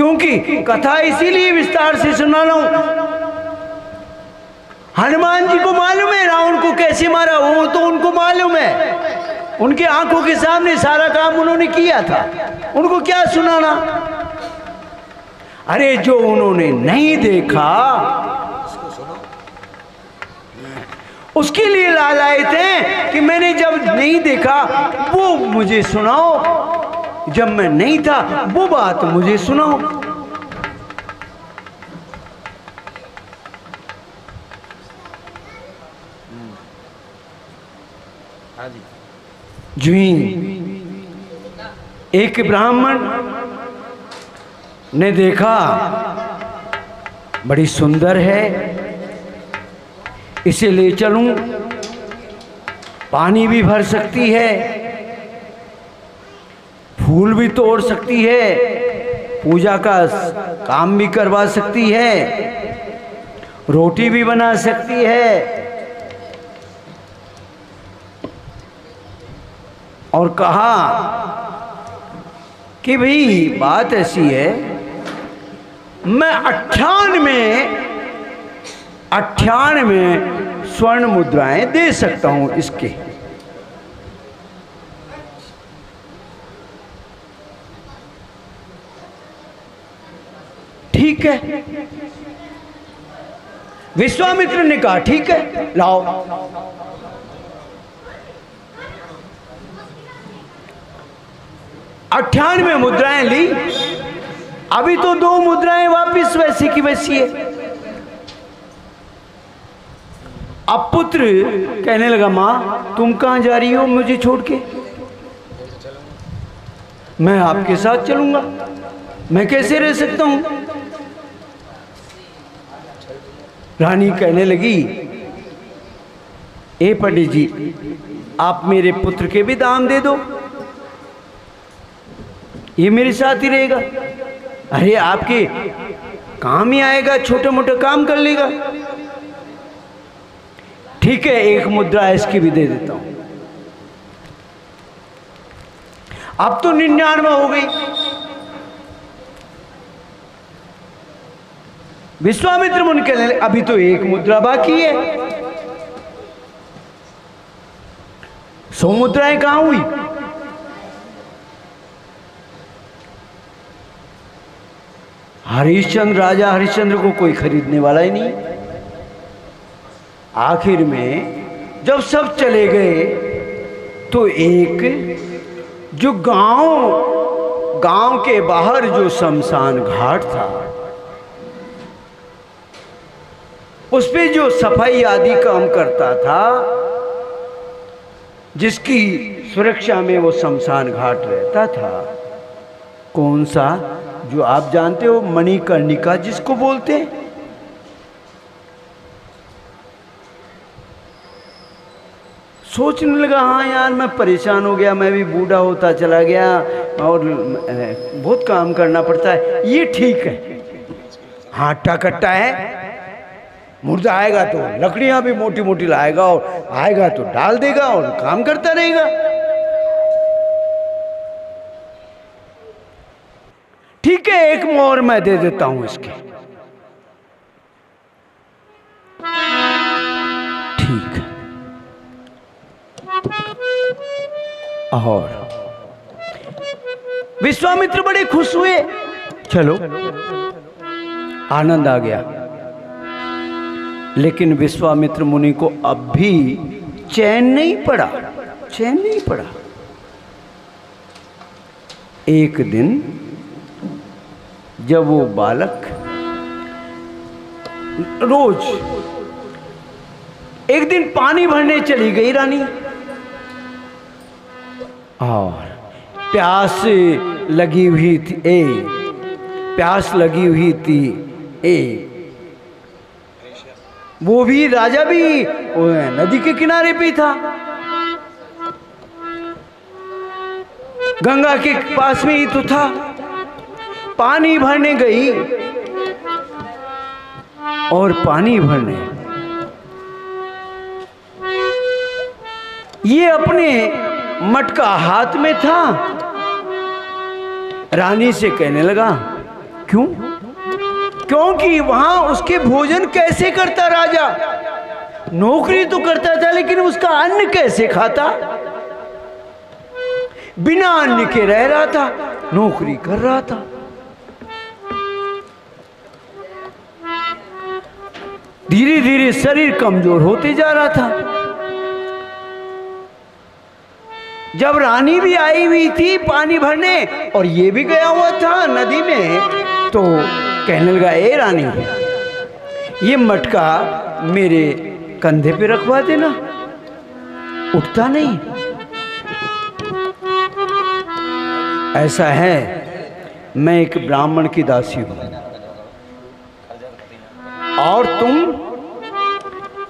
क्योंकि कथा इसीलिए विस्तार से सुना रहा हूं। हनुमान जी को मालूम है रावण को कैसे मारा, वो तो उनको मालूम है, उनके आंखों के सामने सारा काम उन्होंने किया था, उनको क्या सुनाना। अरे जो उन्होंने नहीं देखा उसके लिए लालायत थे कि मैंने जब नहीं देखा वो मुझे सुनाओ, जब मैं नहीं था वो बात मुझे सुनाओ। जी एक ब्राह्मण ने देखा बड़ी सुंदर है, इसे ले चलूं, पानी भी भर सकती है, फूल भी तोड़ सकती है, पूजा का काम भी करवा सकती है, रोटी भी बना सकती है। और कहा कि भाई बात ऐसी है, मैं 98 स्वर्ण मुद्राएं दे सकता हूं इसके। ठीक है, विश्वामित्र ने कहा ठीक है लाओ। 98 मुद्राएं ली, अभी तो 2 मुद्राएं वापिस वैसी की वैसी है। अब पुत्र कहने लगा मां तुम कहां जा रही हो मुझे छोड़ के? मैं आपके साथ चलूंगा, मैं कैसे रह सकता हूं? रानी कहने लगी ए पंडित जी आप मेरे पुत्र के भी दाम दे दो, ये मेरे साथ ही रहेगा। अरे आपके काम ही आएगा, छोटे मोटे काम कर लेगा। ठीक है 1 मुद्रा इसकी भी दे देता हूं। अब तो 99 हो गई। विश्वामित्र मुनि कहने लगे अभी तो 1 मुद्रा बाकी है। 100 मुद्राएं कहां हुई? हरिश्चंद्र राजा हरिश्चंद्र को कोई खरीदने वाला ही नहीं। आखिर में जब सब चले गए तो एक जो गांव के बाहर जो शमशान घाट था उस पे जो सफाई आदि काम करता था, जिसकी सुरक्षा में वो शमशान घाट रहता था, कौन सा जो आप जानते हो मणिकर्णिका जिसको बोलते हैं, सोचने लगा हाँ यार मैं परेशान हो गया, मैं भी बूढ़ा होता चला गया और बहुत काम करना पड़ता है, ये ठीक है। हाँ कट्टा है, मुर्दा आएगा तो लकड़ियां भी मोटी मोटी लाएगा और आएगा तो डाल देगा और काम करता रहेगा। ठीक है 1 मोहर मैं दे देता हूं इसके। ठीक है। और विश्वामित्र बड़े खुश हुए, चलो आनंद आ गया। लेकिन विश्वामित्र मुनि को अब भी चैन नहीं पड़ा। एक दिन जब वो बालक रोज एक दिन पानी भरने चली गई रानी और प्यास लगी हुई थी। वो भी राजा भी नदी के किनारे पे था, गंगा के पास में ही तो था। पानी भरने गई और पानी भरने ये अपने मटका हाथ में था। रानी से कहने लगा क्यों? क्योंकि वहां उसके भोजन कैसे करता राजा? नौकरी तो करता था लेकिन उसका अन्न कैसे खाता? बिना अन्न के रह रहा था, नौकरी कर रहा था। धीरे धीरे शरीर कमजोर होते जा रहा था। जब रानी भी आई हुई थी पानी भरने और ये भी गया हुआ था नदी में, तो कहने लगा, ए रानी, ये मटका मेरे कंधे पे रखवा देना, उठता नहीं। ऐसा है, मैं एक ब्राह्मण की दासी हूं और तुम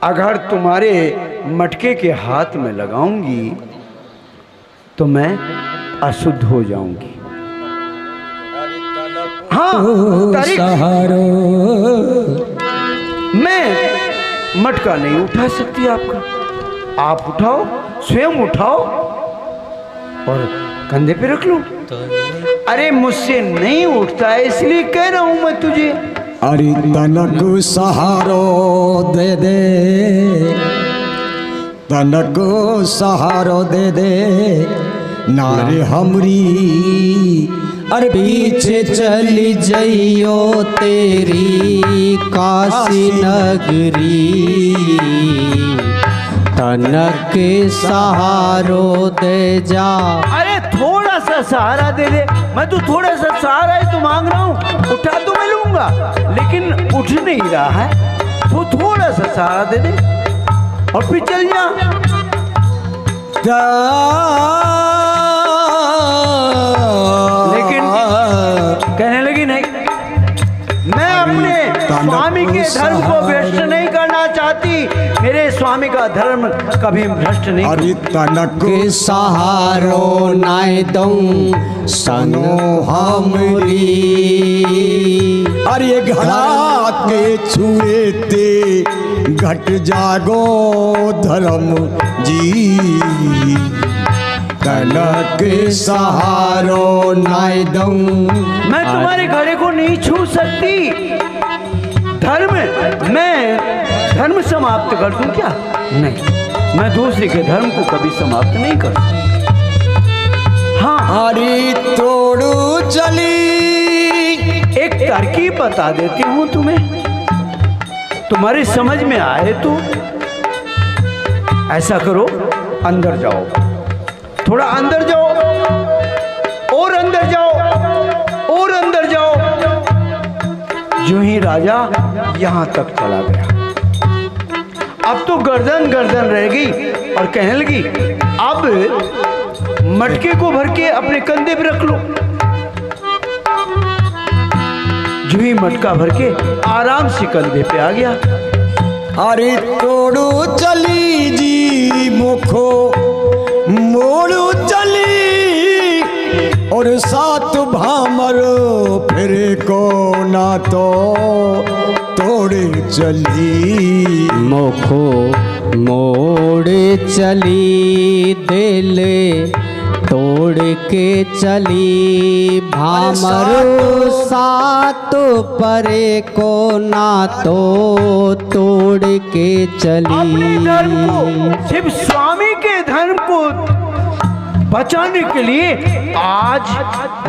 अगर तुम्हारे मटके के हाथ में लगाऊंगी तो मैं अशुद्ध हो जाऊंगी। हाँ, मैं मटका नहीं उठा सकती आपका, आप उठाओ, स्वयं उठाओ और कंधे पे रख लो। अरे मुझसे नहीं उठता है इसलिए कह रहा हूं मैं तुझे। अरे तनक सहारो दे दे, तनक सहारो दे दे नारे हमरी, अरे पीछे चली जइयो तेरी काशी नगरी, तनक सहारो दे जा। अरे थोड़ा सा सहारा दे दे, मैं तो थोड़ा सा सहारा ही तो मांग रहा हूँ, उठा तो मैं लूंगा लेकिन उठ नहीं रहा है, तो थोड़ा सा सहारा दे दे और फिर चल जा। लेकिन कहने लगी, नहीं, मैं अपने स्वामी के धर्म को भ्रष्ट नहीं करना चाहती, मेरे स्वामी का धर्म कभी भ्रष्ट नहीं। अरे तनक के सहारो नाय दूं सनो हमरी, अरे घड़ा के छुए ते घट जागो धर्म जी, तनक के सहारो नाय दूं। मैं तुम्हारे घड़े को नहीं छू सकती, मैं धर्म समाप्त कर दूं क्या? नहीं, मैं दूसरे के धर्म को कभी समाप्त नहीं कर सकता। हाँ, अरे तोड़ू चली, एक तरकीब बता देती हूं तुम्हें, तुम्हारी समझ में आए तो। ऐसा करो, अंदर जाओ, थोड़ा अंदर जाओ और अंदर जाओ और अंदर जाओ। जो ही राजा यहां तक चला गया, अब तो गर्दन गर्दन रह गई और कहने लगी, अब मटके को भर के अपने कंधे पे रख लो। जो ही मटका भर के आराम से कंधे पे आ गया। अरे तोड़ू चली जी मुखो मोड़ू चली, और सात भामर फिर को ना तो तोड़े चली, मुखो मोड़े चली, दिल तोड़ के चली, भामर सात परे को ना तो तोड़ के चली। अपने धर्म को, सिर्फ स्वामी के धर्म को बचाने के लिए आज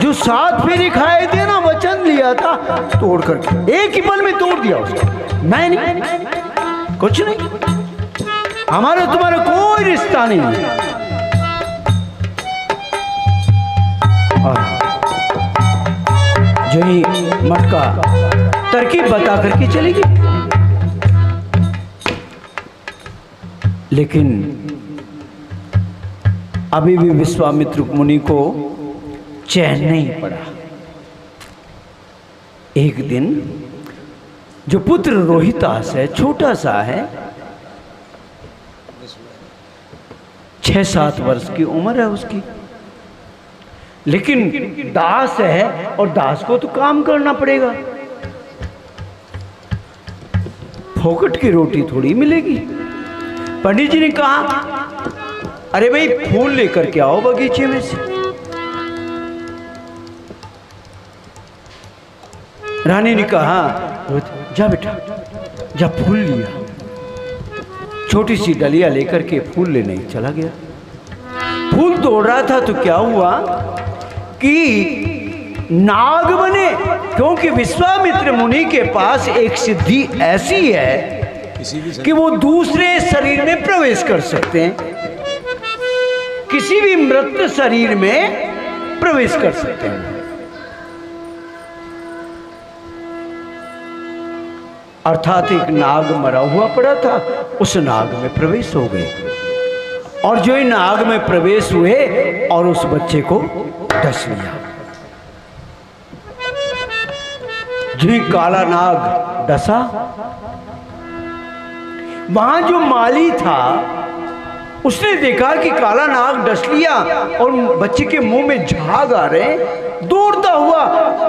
जो 7 फेरे खाए थे ना, वचन लिया था, तोड़ करके एक ही पल में तोड़ दिया उसको। मैं नहीं, कुछ नहीं, हमारा तुम्हारा कोई रिश्ता नहीं है। जो ही मटका तरकीब बता करके चलेगी, लेकिन अभी भी विश्वामित्र मुनि को चैन नहीं पड़ा। एक दिन जो पुत्र रोहितास है, छोटा सा है, 6-7 वर्ष की उम्र है उसकी, लेकिन दास है और दास को तो काम करना पड़ेगा, फोकट की रोटी थोड़ी मिलेगी। पंडित जी ने कहा, अरे भाई फूल लेकर के आओ बगीचे में से। रानी ने कहा जा बेटा जा फूल लिया। छोटी सी डलिया लेकर के फूल लेने चला गया। फूल तोड़ रहा था तो क्या हुआ कि नाग बने, क्योंकि विश्वामित्र मुनि के पास एक सिद्धि ऐसी है कि वो दूसरे शरीर में प्रवेश कर सकते हैं, किसी भी मृत शरीर में प्रवेश कर सकते हैं। अर्थात एक नाग मरा हुआ पड़ा था, उस नाग में प्रवेश हो गए और जो ही नाग में प्रवेश हुए और उस बच्चे को डस लिया। जो ही काला नाग डसा, वहां जो माली था उसने देखा कि काला नाग डस लिया और बच्चे के मुंह में झाग आ रहे। दौड़ता हुआ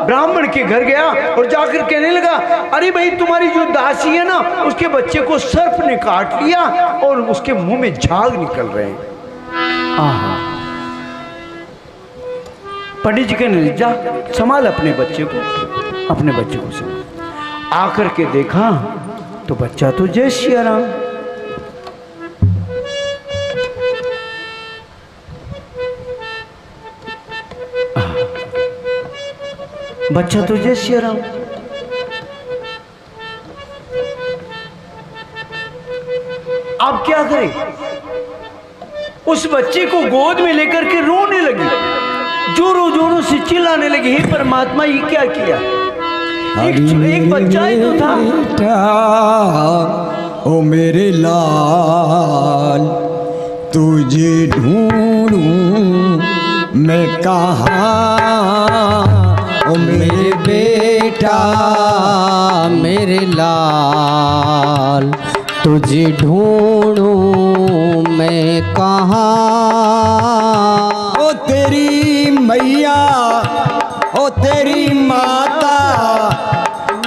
ब्राह्मण के घर गया और जाकर कहने लगा, अरे भाई तुम्हारी जो दासी है ना, उसके बच्चे को सर्प ने काट लिया और उसके मुंह में झाग निकल रहे हैं। आहा। पंडित जी कहने लगे, जा संभाल अपने बच्चे को, अपने बच्चे को संभाल। आकर के देखा तो बच्चा तो जय सिया राम। बच्चा तो जय सिया राम। अब क्या करें? उस बच्चे को गोद में लेकर के रोने लगी, जोरों जोरों से चिल्लाने लगी, हे परमात्मा ये क्या किया? एक बच्चा ही तो था। ओ मेरे लाल तुझे ढूंढूं मैं कहाँ, ओ मेरे बेटा मेरे लाल तुझे ढूंढूं मैं कहाँ। ओ तेरी मैया ओ तेरी माता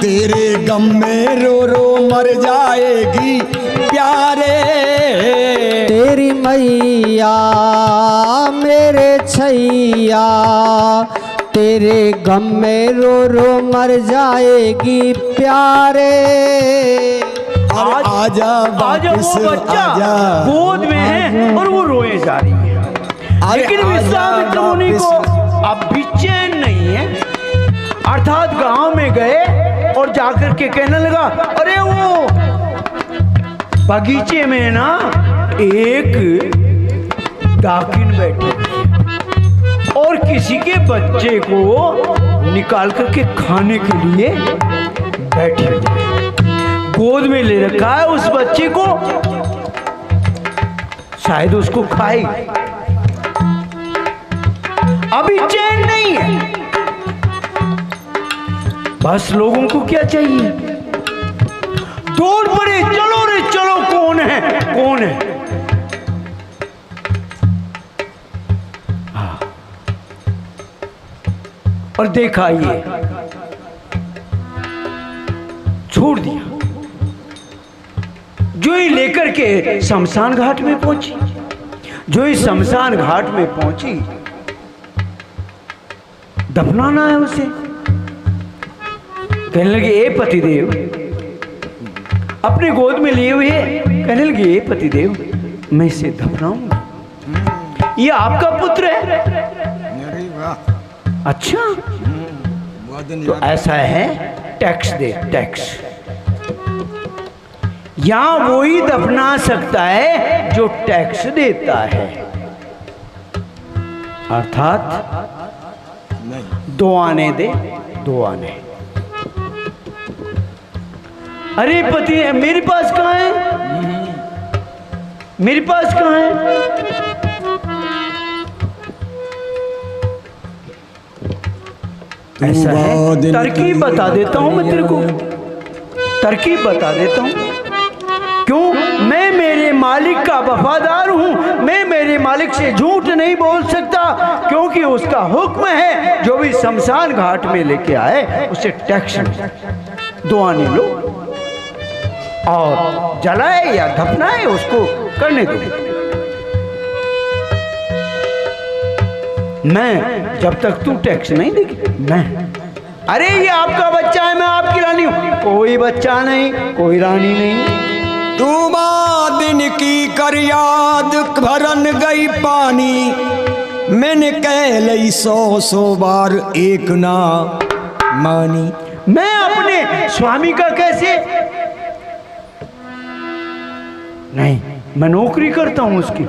तेरे गम में रो रो मर जाएगी प्यारे। तेरी मैया मेरे छैया तेरे गम में रो रो मर जाएगी प्यारे। आजा आजा, वो बच्चा गोद में है और वो रोए जा रही है। लेकिन विश्वामित्र मुनि को अब भी चैन नहीं है। अर्थात गांव में गए और जाकर के कहने लगा, अरे वो बगीचे में ना एक डाकिन बैठे और किसी के बच्चे को निकाल करके खाने के लिए बैठे, गोद में ले रखा है उस बच्चे को, शायद उसको खाए। अभी चैन नहीं है। बस लोगों को क्या चाहिए? दौड़ पड़े, चलो रे चलो, कौन है कौन है। हाँ। और देखा ये छोड़ दिया। जो ही लेकर के शमशान घाट में पहुंची, जो ही शमशान घाट में पहुंची, दफनाना है उसे। कहने लगे, ए पतिदेव, अपने गोद में लिए हुए कहने लगे, ए पतिदेव, मैं इसे दफनाऊंगा, ये आपका पुत्र है। अच्छा, तो ऐसा है, टैक्स दे, टैक्स। यहां वो ही दफना सकता है जो टैक्स देता है। अर्थात दो आने दे, दो आने। अरे पति, मेरे पास कहाँ है, मेरे पास कहाँ है? ऐसा है, तरकीब बता देता हूं मैं तेरे को, तरकीब बता देता हूं। क्यों? मैं मेरे मालिक का वफादार हूं, मैं मेरे मालिक से झूठ नहीं बोल सकता, क्योंकि उसका हुक्म है जो भी शमशान घाट में लेके आए उसे टैक्स दो आने लो और जलाए या दफनाए उसको करने दो। मैं जब तक तू टैक्स नहीं देगी, मैं अरे ये आपका बच्चा है, मैं आपकी रानी हूँ। कोई बच्चा नहीं, कोई रानी नहीं। तू दिन की कर याद भरन गई पानी, मैंने कह लई 100 बार एक ना मानी। मैं अपने स्वामी का कैसे? नहीं, मैं नौकरी करता हूं उसकी,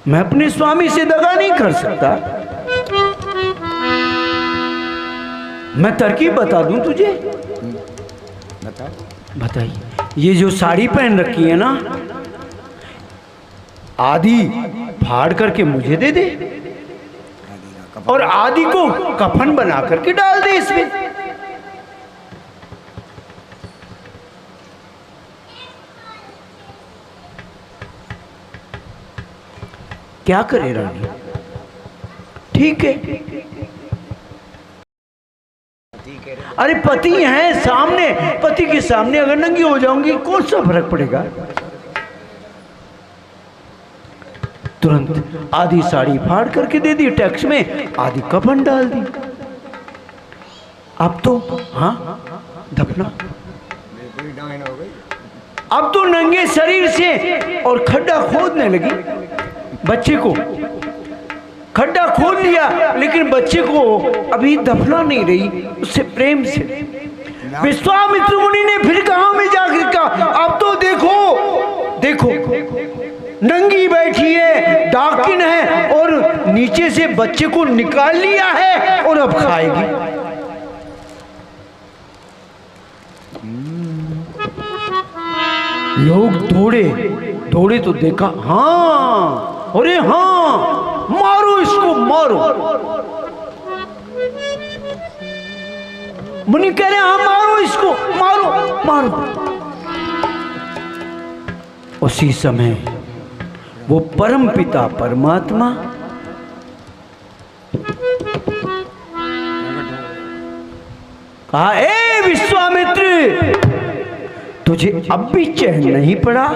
मैं अपने स्वामी से दगा नहीं कर सकता। मैं तरकीब बता दूं तुझे? बताइए। ये जो साड़ी पहन रखी है ना, आधी फाड़ करके मुझे दे दे और आधी को कफन बना करके डाल दे इसमें। क्या करे रानी? ठीक है। अरे पति है सामने, पति के सामने अगर नंगी हो जाऊंगी कौन सा फर्क पड़ेगा? तुरंत आधी साड़ी फाड़ करके दे दी टैक्स में, आधी कफन डाल दी। अब तो हाँ दफना, अब तो नंगे शरीर से और खड्डा खोदने लगी। बच्चे को खड्डा खोद लिया, लेकिन बच्चे को अभी दफना नहीं रही, उससे प्रेम से। विश्वामित्र मुनि ने फिर कहा में जाकर कहा, अब तो देखो देखो नंगी बैठी है, डाकिन है और नीचे से बच्चे को निकाल लिया है और अब खाएगी। लोग दौड़े दौड़े तो देखा, हाँ अरे हाँ मारो इसको मारो। मुनि कह रहे हाँ मारो इसको, मारो मारो। उसी समय वो परम पिता परमात्मा कहा, ए विश्वामित्र, तुझे अब भी चैन नहीं पड़ा?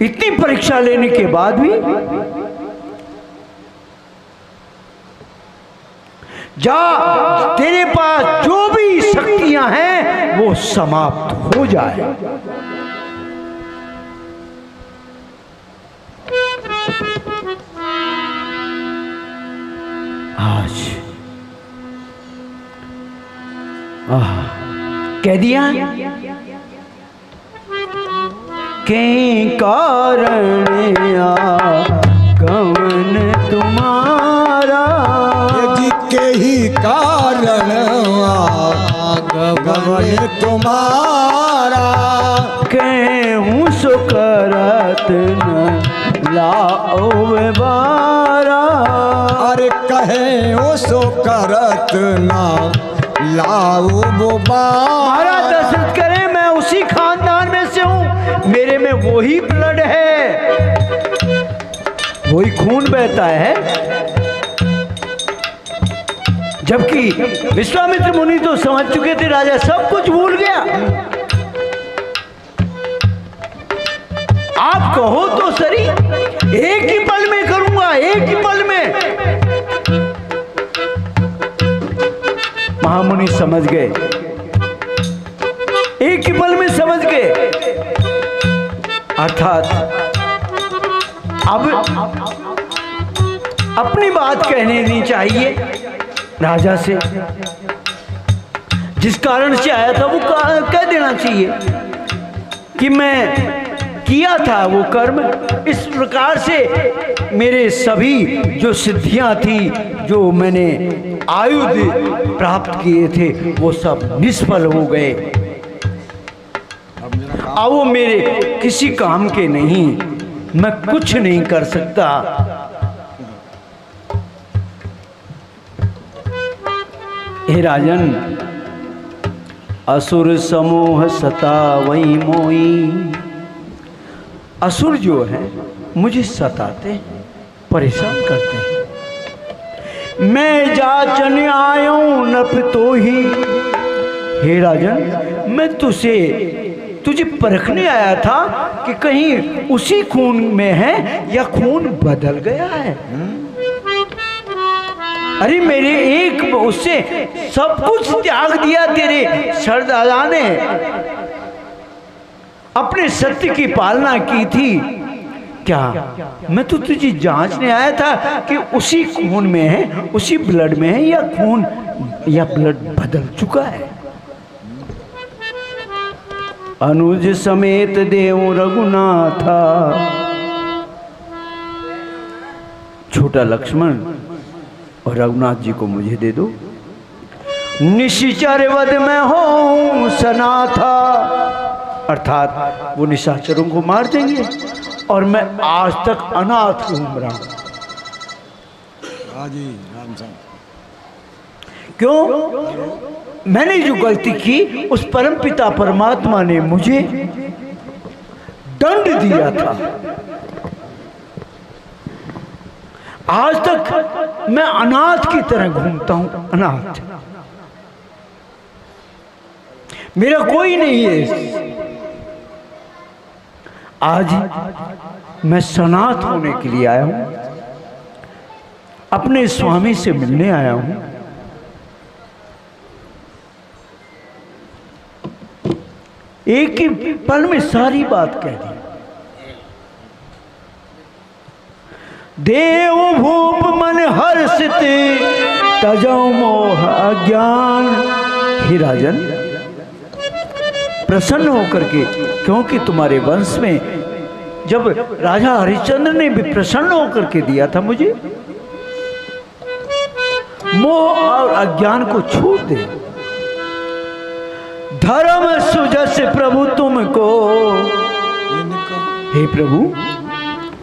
इतनी परीक्षा लेने के बाद भी? जा, तेरे पास जो भी शक्तियां हैं वो समाप्त हो जाए। आज कह दिया के कारण आगमन तुम्हारा, के ही कारण आगमन तुम्हारा, कहूँ सो करत न लाओ बारा। अरे कहे ओ सो करत ना लाओ महाराज दशरथ करे, मैं उसी खानदान में से हूं, मेरे में वही ब्लड है, वही खून बहता है। जबकि विश्वामित्र मुनि तो समझ चुके थे, राजा सब कुछ भूल गया। आप कहो तो सही, एक ही पल में करूंगा, एक ही पल में। महामुनि समझ गए, एक ही पल में समझ गए। अर्थात अब अपनी बात कहने नहीं चाहिए राजा से, जिस कारण से आया था वो कह देना चाहिए कि मैं किया था वो कर्म। इस प्रकार से मेरे सभी जो सिद्धियां थी, जो मैंने आयुध प्राप्त किए थे, वो सब निष्फल हो गए। अब वो मेरे किसी काम के नहीं, मैं कुछ नहीं कर सकता। हे राजन, असुर समूह सता वही मोई। असुर जो है मुझे सताते हैं, परेशान करते हैं। मैं जाचन आयूं नप तो ही। हे राजन, मैं तुझे परखने आया था कि कहीं उसी खून में है या खून बदल गया है। अरे मेरे एक उससे सब कुछ त्याग दिया तेरे सरदादा ने, अपने सत्य की पालना की थी। क्या मैं तो तुझे जांचने आया था कि उसी खून में है, उसी ब्लड में है, या खून या ब्लड बदल चुका है। अनुज समेत देव रघुनाथा, छोटा लक्ष्मण और रघुनाथ जी को मुझे दे दो। निशाचर वध में हो सनाथा, अर्थात वो निशाचरों को मार देंगे और मैं आज तक अनाथ घूम रहा हूं। क्यों? मैंने जो गलती की उस परमपिता परमात्मा ने मुझे दंड दिया था। आज तक मैं अनाथ की तरह घूमता हूं, अनाथ, मेरा कोई नहीं है। आज मैं सनाथ होने के लिए आया हूं, अपने स्वामी से मिलने आया हूं। एक ही पल में सारी बात कह दी। देव भूप मन हर्षित तजौ मोह अज्ञान। हे राजन, प्रसन्न होकर के, क्योंकि तुम्हारे वंश में जब राजा हरिश्चंद्र ने भी प्रसन्न होकर के दिया था मुझे, मोह और अज्ञान को छोड़ दे। धर्म सुजस प्रभु तुमको। हे प्रभु,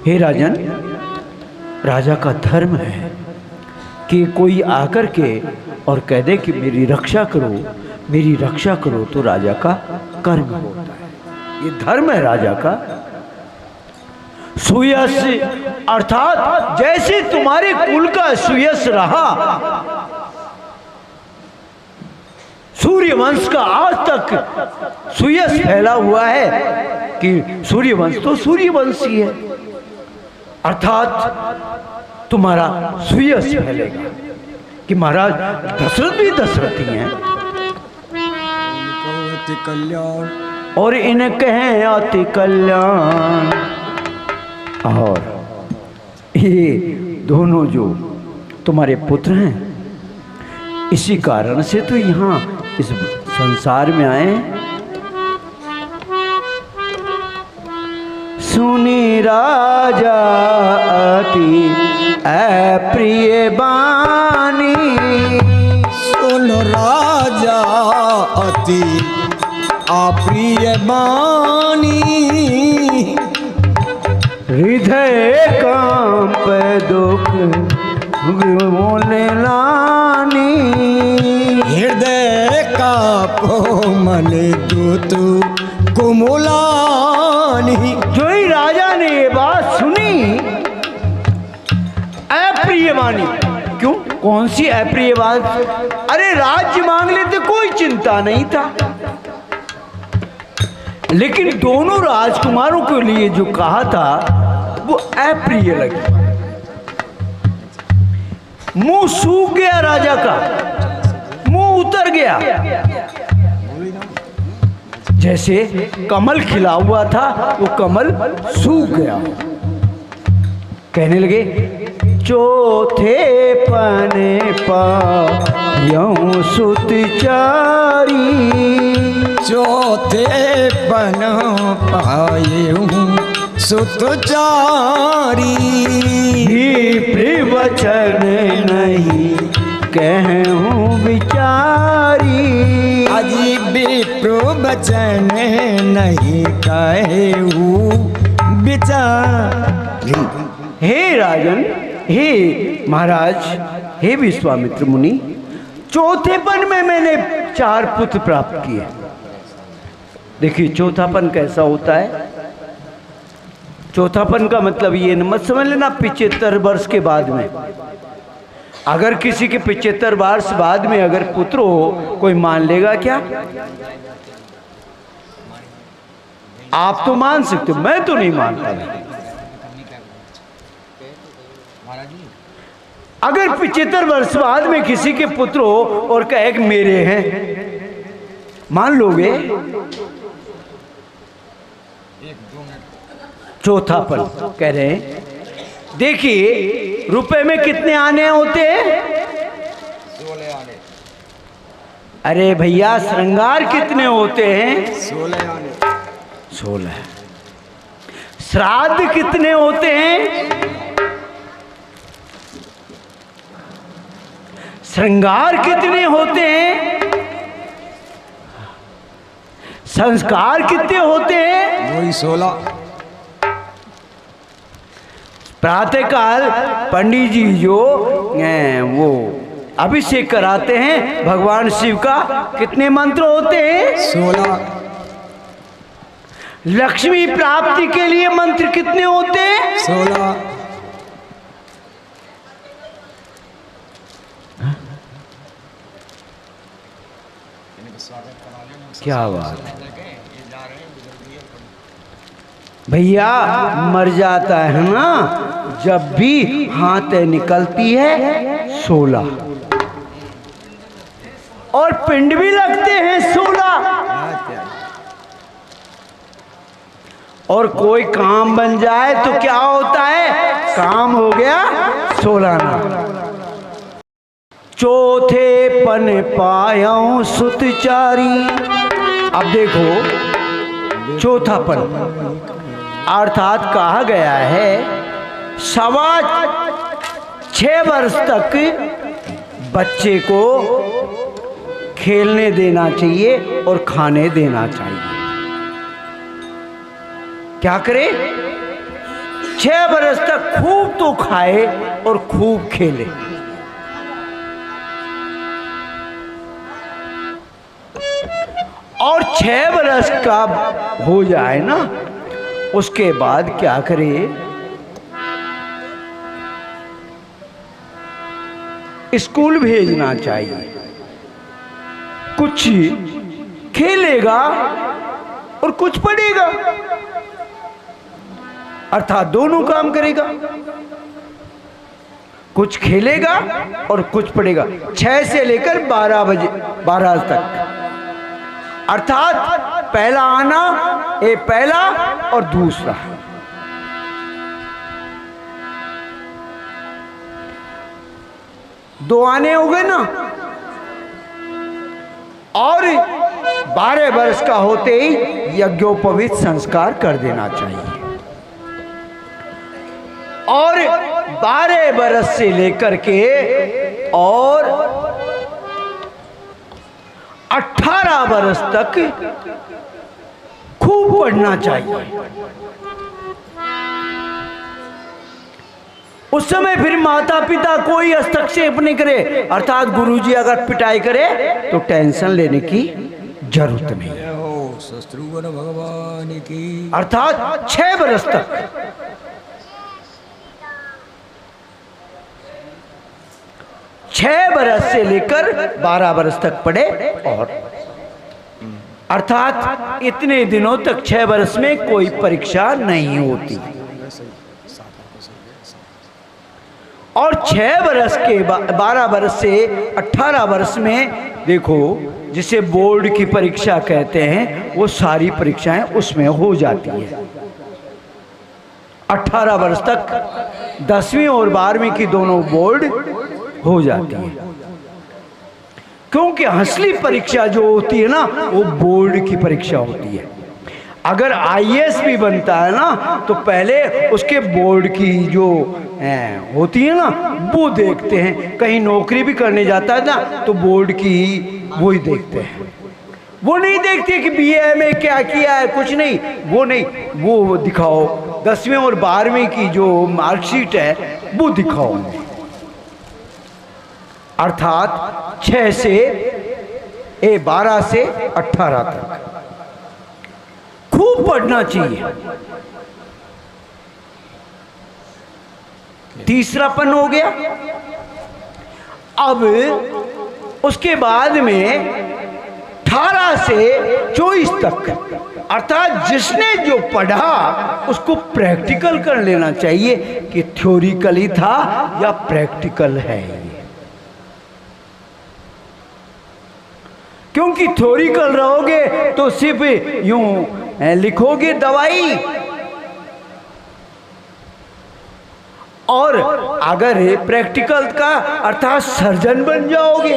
हे राजन, राजा का धर्म है कि कोई आकर के और कह दे कि मेरी रक्षा करो, मेरी रक्षा करो, तो राजा का कर्म होता है। ये धर्म है राजा का। सुयश अर्थात जैसे तुम्हारे कुल का सुयश रहा, सूर्यवंश का आज तक सुयश फैला हुआ है कि सूर्यवंश तो सूर्यवंशी है, अर्थात तुम्हारा सुयश फैलेगा कि महाराज दशरथ भी दशरथी हैं कल्याण और इन्हें कहें अति कल्याण। और ये दोनों जो तुम्हारे पुत्र हैं, इसी कारण से तो यहाँ इस संसार में आए। सुनी राजा अति अप्रिय बानी। सुन राजा अति अप्रिय बानी। हृदय कांप दुख बोले लानी। हृदय कांपो मन दूत कुमुलानी। जो ही राजा ने ये बात सुनी, अप्रिय मानी। क्यों? कौन सी अप्रिय बात? अरे राज्य मांग लेते कोई चिंता नहीं था, लेकिन दोनों राजकुमारों के लिए जो कहा था वो अप्रिय लगी। मुंह सूख गया राजा का, मुंह उतर गया। जैसे कमल खिला हुआ था वो कमल सूख गया। कहने लगे, चौथे पने पायूं सुत चारी। चौथे पन पायूं सुत चारी। वचन नहीं कहूँ विचारी। अजी विप्र वचन नहीं कहूँ विचारी। हे राजन, हे महाराज, हे विश्वामित्र मुनि, चौथेपन में मैंने 4 पुत्र प्राप्त किए। देखिए चौथापन कैसा होता है। चौथापन का मतलब ये न मत समझ लेना 75 वर्ष के बाद में। अगर किसी के 75 वर्ष बाद में अगर पुत्र हो, कोई मान लेगा क्या? आप तो मान सकते हो, मैं तो नहीं मानता। अगर 75 वर्ष बाद में किसी के पुत्र हो और कहे कि मेरे हैं, मान लोगे? चौथा पल कह रहे हैं, देखिए रुपए में कितने आने होते हैं? 16 आने। अरे भैया श्रृंगार कितने होते हैं? 16 आने। 16। श्राद्ध कितने होते हैं? श्रृंगार कितने होते हैं? संस्कार कितने होते हैं? वही 16। प्रातःकाल पंडित जी जो वो अभिषेक कराते हैं भगवान शिव का, कितने मंत्र होते हैं? 16। लक्ष्मी प्राप्ति के लिए मंत्र कितने होते हैं? 16। क्या बात है भैया, मर जाता है ना जब भी हाथ निकलती है 16, और पिंड भी लगते हैं 16, और कोई काम बन जाए तो क्या होता है? काम हो गया 16 ना। चौथे पन पायाऊं सुतचारी। अब देखो चौथा पन अर्थात कहा गया है 6.25 वर्ष तक बच्चे को खेलने देना चाहिए और खाने देना चाहिए। क्या करे? 6 वर्ष तक खूब तो खाए और खूब खेले। और 6 वर्ष का हो जाए ना, उसके बाद क्या करे? स्कूल भेजना चाहिए। कुछ खेलेगा और कुछ पढ़ेगा, अर्थात दोनों काम करेगा। कुछ खेलेगा और कुछ पढ़ेगा। 6 से लेकर 12 तक, अर्थात पहला आना, पहला और दूसरा। दो आने हो गए ना, और 12 वर्ष का होते ही यज्ञोपवीत संस्कार कर देना चाहिए। और 12 वर्ष से लेकर के और 18 वर्ष तक खूब पढ़ना चाहिए। उस समय फिर माता पिता कोई हस्तक्षेप नहीं करे, अर्थात गुरुजी अगर पिटाई करे तो टेंशन लेने की जरूरत नहीं है। शत्रुघ्न भगवान की। अर्थात 6 वर्ष तक। 6 वर्ष से लेकर 12 वर्ष तक पढ़े, और अर्थात इतने दिनों तक 6 वर्ष में कोई परीक्षा नहीं होती। और 6 वर्ष के 12 वर्ष से 18 वर्ष में देखो, जिसे बोर्ड की परीक्षा कहते हैं, वो सारी परीक्षाएं उसमें हो जाती है। 18 वर्ष तक 10वीं और 12वीं की दोनों बोर्ड हो जाती है, क्योंकि असली परीक्षा जो होती है ना, वो बोर्ड की परीक्षा होती है। अगर आईएएस भी बनता है ना, तो पहले उसके बोर्ड की जो होती है ना, वो देखते हैं। कहीं नौकरी भी करने जाता है ना, तो बोर्ड की वो ही देखते हैं। वो नहीं देखते कि बीए में क्या किया है, कुछ नहीं, वो नहीं, वो दिखाओ 10वीं और 12वीं की जो मार्कशीट है वो दिखाओ। अर्थात 6 से 12 से 18 तक खूब पढ़ना चाहिए। तीसरापन हो गया। अब उसके बाद में 18 से 24 तक, अर्थात जिसने जो पढ़ा उसको प्रैक्टिकल कर लेना चाहिए कि थ्योरिकली था या प्रैक्टिकल है ये। क्योंकि थ्योरिकल रहोगे तो सिर्फ यूं लिखोगे दवाई, और अगर प्रैक्टिकल का अर्थात सर्जन बन जाओगे,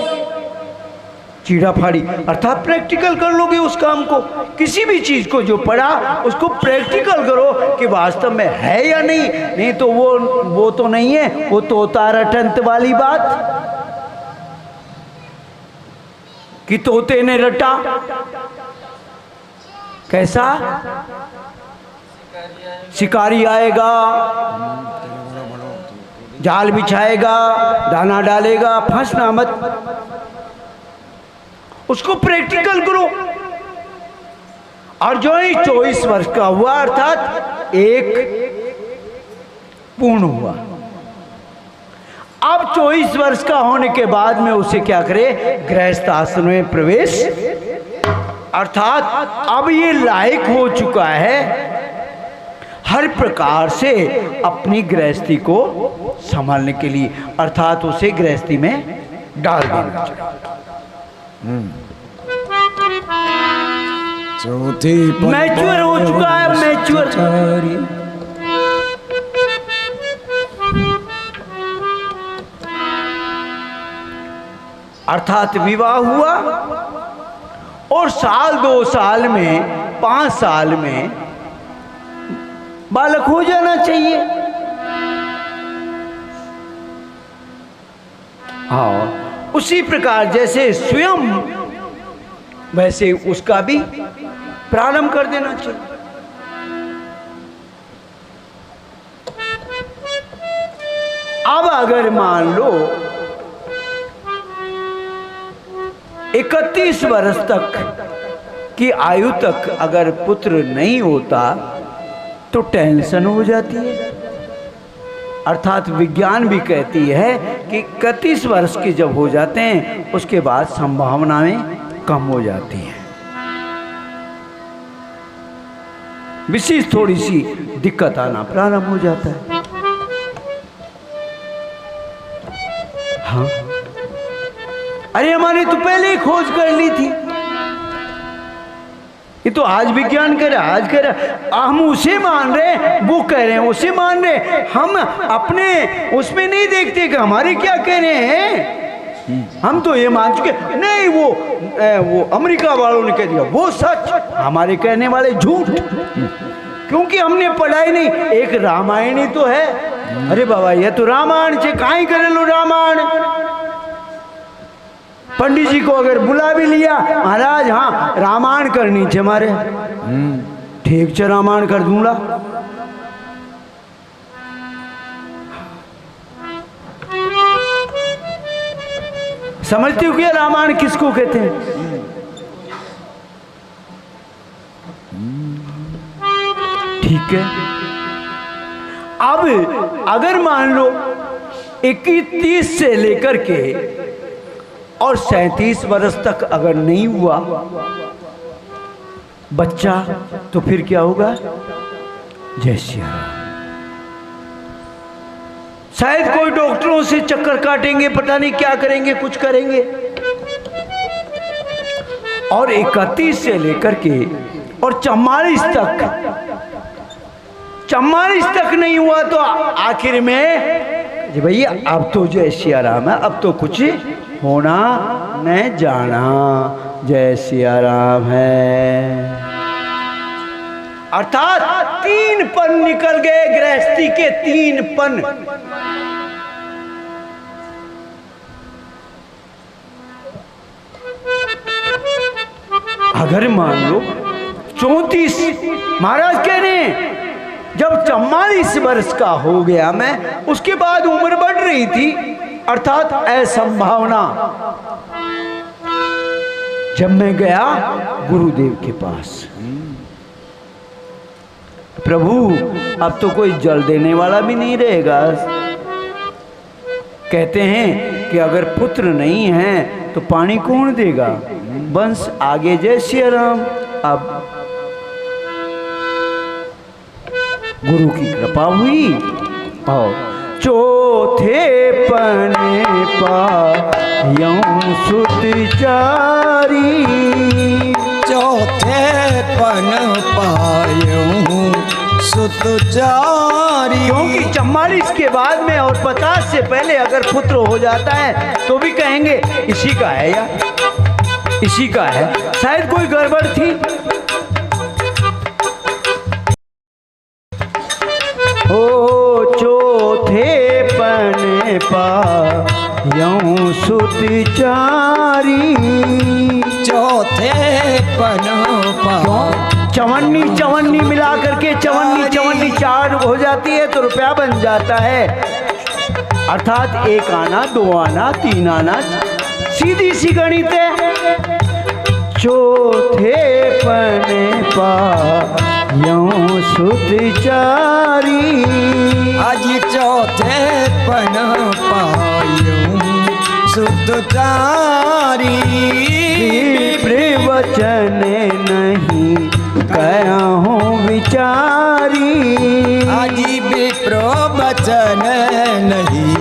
चीड़ा फाड़ी अर्थात प्रैक्टिकल कर लोगे उस काम को। किसी भी चीज को जो पढ़ा उसको प्रैक्टिकल करो कि वास्तव में है या नहीं। नहीं तो वो तो नहीं है, वो तो ताराटंत वाली बात कि तोते ने रटा। कैसा? शिकारी आएगा, जाल बिछाएगा, दाना डालेगा, फंसना मत, उसको प्रैक्टिकल करो। और जो ही 24 वर्ष का हुआ अर्थात एक पूर्ण हुआ, अब 24 वर्ष का होने के बाद में उसे क्या करे? गृहस्थ आश्रम में प्रवेश, अर्थात अब ये लायक हो चुका है हर प्रकार से अपनी गृहस्थी को संभालने के लिए, अर्थात उसे गृहस्थी में डाल देना चाहिए। चौथी मैच्योर हो चुका है, मैच्योर। अर्थात विवाह हुआ और साल 2 साल में 5 साल में बालक हो जाना चाहिए। हाँ, उसी प्रकार जैसे स्वयं वैसे उसका भी प्रारंभ कर देना चाहिए। अब अगर मान लो 31 वर्ष तक की आयु तक अगर पुत्र नहीं होता तो टेंशन हो जाती है। अर्थात विज्ञान भी कहती है कि 31 वर्ष के जब हो जाते हैं उसके बाद संभावनाएं कम हो जाती हैं, विशेष थोड़ी सी दिक्कत आना प्रारंभ हो जाता है। हाँ, अरे हमारे तो पहले ही खोज कर ली थी, ये तो आज विज्ञान कह रहा, आज कह रहा, हम उसे मान रहे, वो कह रहे हैं उसे मान रहे, हम अपने उसमें नहीं देखते कि हमारे क्या कह रहे हैं। हम तो ये मान चुके नहीं, वो अमेरिका वालों ने कह दिया वो सच, हमारे कहने वाले झूठ, क्योंकि हमने पढ़ाई नहीं। एक रामायण ही तो है। अरे बाबा ये तो रामायण से काहे करे लो रामायण। पंडित जी को अगर बुला भी लिया, महाराज हाँ रामायण करनी चाहिए हमारे, ठीक है रामायण कर दूंगा। समझते हो क्या रामायण किसको कहते हैं? ठीक है। अब अगर मान लो 21 से लेकर के और 37 वर्ष तक अगर नहीं हुआ बच्चा तो फिर क्या होगा? जय श्री राम। शायद कोई डॉक्टरों से चक्कर काटेंगे, पता नहीं क्या करेंगे, कुछ करेंगे। और 31 से लेकर के और 44 तक नहीं हुआ तो आखिर में जी भैया अब तो जय श्री राम है, अब तो कुछ होना न जाना, जय श्री राम है। अर्थात 3 पन निकल गए गृहस्थी के, 3 पन। अगर मान लो 34, महाराज कह रहे हैं जब 44 वर्ष का हो गया मैं, उसके बाद उम्र बढ़ रही थी, अर्थात असंभावना। जब मैं गया गुरुदेव के पास, प्रभु अब तो कोई जल देने वाला भी नहीं रहेगा। कहते हैं कि अगर पुत्र नहीं है तो पानी कौन देगा? वंश आगे। जय श्री राम। अब गुरु की कृपा हुई और चौथे पने पायऊं सुत चारी। चौथे पन पायूं सुत चारी। क्योंकि 44 के बाद में और 50 से पहले अगर पुत्र हो जाता है तो भी कहेंगे इसी का है या इसी का है। शायद कोई गड़बड़ थी। ओ चौथे पने पायऊं सुत चारी। चौथे पन पायूं चवन्नी चवन्नी मिला करके चवन्नी चार हो जाती है तो रुपया बन जाता है। अर्थात 1 आना 2 आना 3 आना, सीधी सी गणित है। चौथे पने पायऊं सुत चारी। आज चौथे पन पायूं सुत चारी। प्रवचन नहीं कया हूँ विचारी। आजी विप्रो बचन नहीं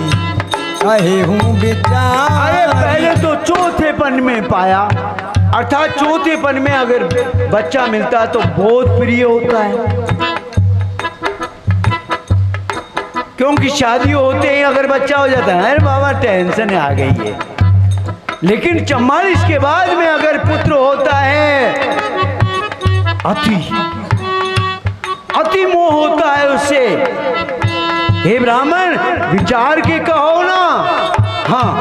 कहे हूँ विचार। अरे पहले तो चौथे पन में पाया, अर्थात चौथे पन में अगर बच्चा मिलता तो बहुत प्रिय होता है। क्योंकि शादी होते ही अगर बच्चा हो जाता है, अरे बाबा टेंशन आ गई है। लेकिन 44 के बाद में अगर पुत्र होता है, अति मोह होता है उससे। हे ब्राह्मण विचार के कहो ना। हाँ,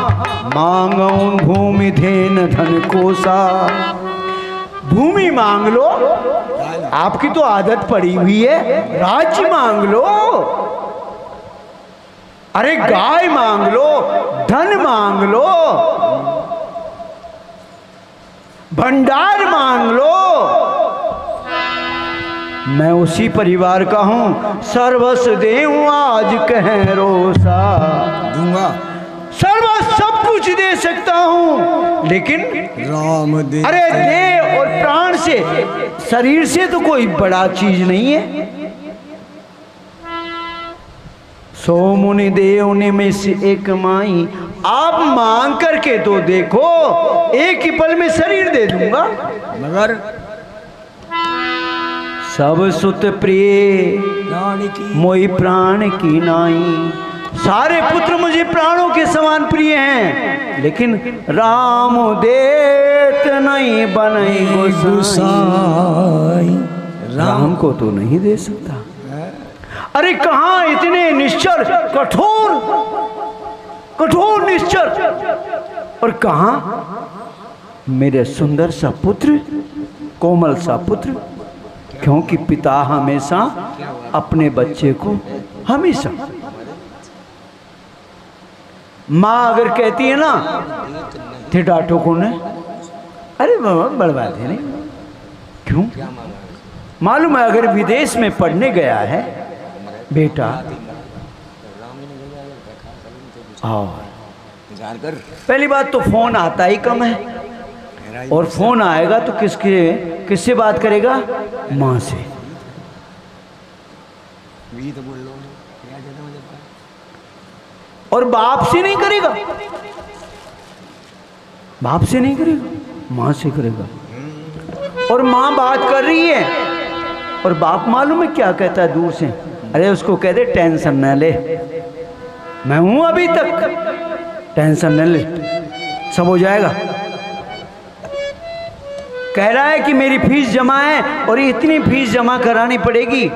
मांगो भूमि धेन धन कोसा। भूमि मांग लो, आपकी तो आदत पड़ी हुई है। राज्य मांग लो, अरे गाय मांग लो, धन मांग लो, भंडार मांग लो। मैं उसी परिवार का हूं। सर्वस्व देऊं आज कह रोसा। दूंगा सर्वस्व सब कुछ दे सकता हूं, लेकिन राम दे। अरे दे और प्राण से, शरीर से तो कोई बड़ा चीज नहीं है। सो मुनि देव ने में से एक माई। आप मांग करके तो देखो, एक ही पल में शरीर दे दूंगा। मगर सब सुत प्रिय रानी की मोई प्राण की नाई। सारे पुत्र मुझे प्राणों के समान प्रिय हैं, लेकिन राम देत नहीं बनई गोसाई। राम को तो नहीं दे सकता। अरे कहाँ इतने निश्चर, कठोर निश्चर, और कहाँ मेरे सुंदर सा पुत्र, कोमल सा पुत्र। क्योंकि पिता हमेशा अपने बच्चे को, हमेशा माँ अगर कहती है ना, थे डांटो कौन है? अरे बाबा बर्बाद है नहीं। क्यों? मालूम है अगर विदेश में पढ़ने गया है बेटा, और पहली बात तो फोन आता ही कम है, और फोन आएगा तो किससे बात करेगा? माँ से। और बाप से नहीं करेगा, बाप से नहीं करेगा, माँ से करेगा। और माँ बात कर रही है और बाप मालूम है क्या कहता है दूर से? अरे उसको कह दे टेंशन न ले, मैं हूं अभी तक, टेंशन न ले, सब हो जाएगा। कह रहा है कि मेरी फीस जमा है और इतनी फीस जमा करानी पड़ेगी।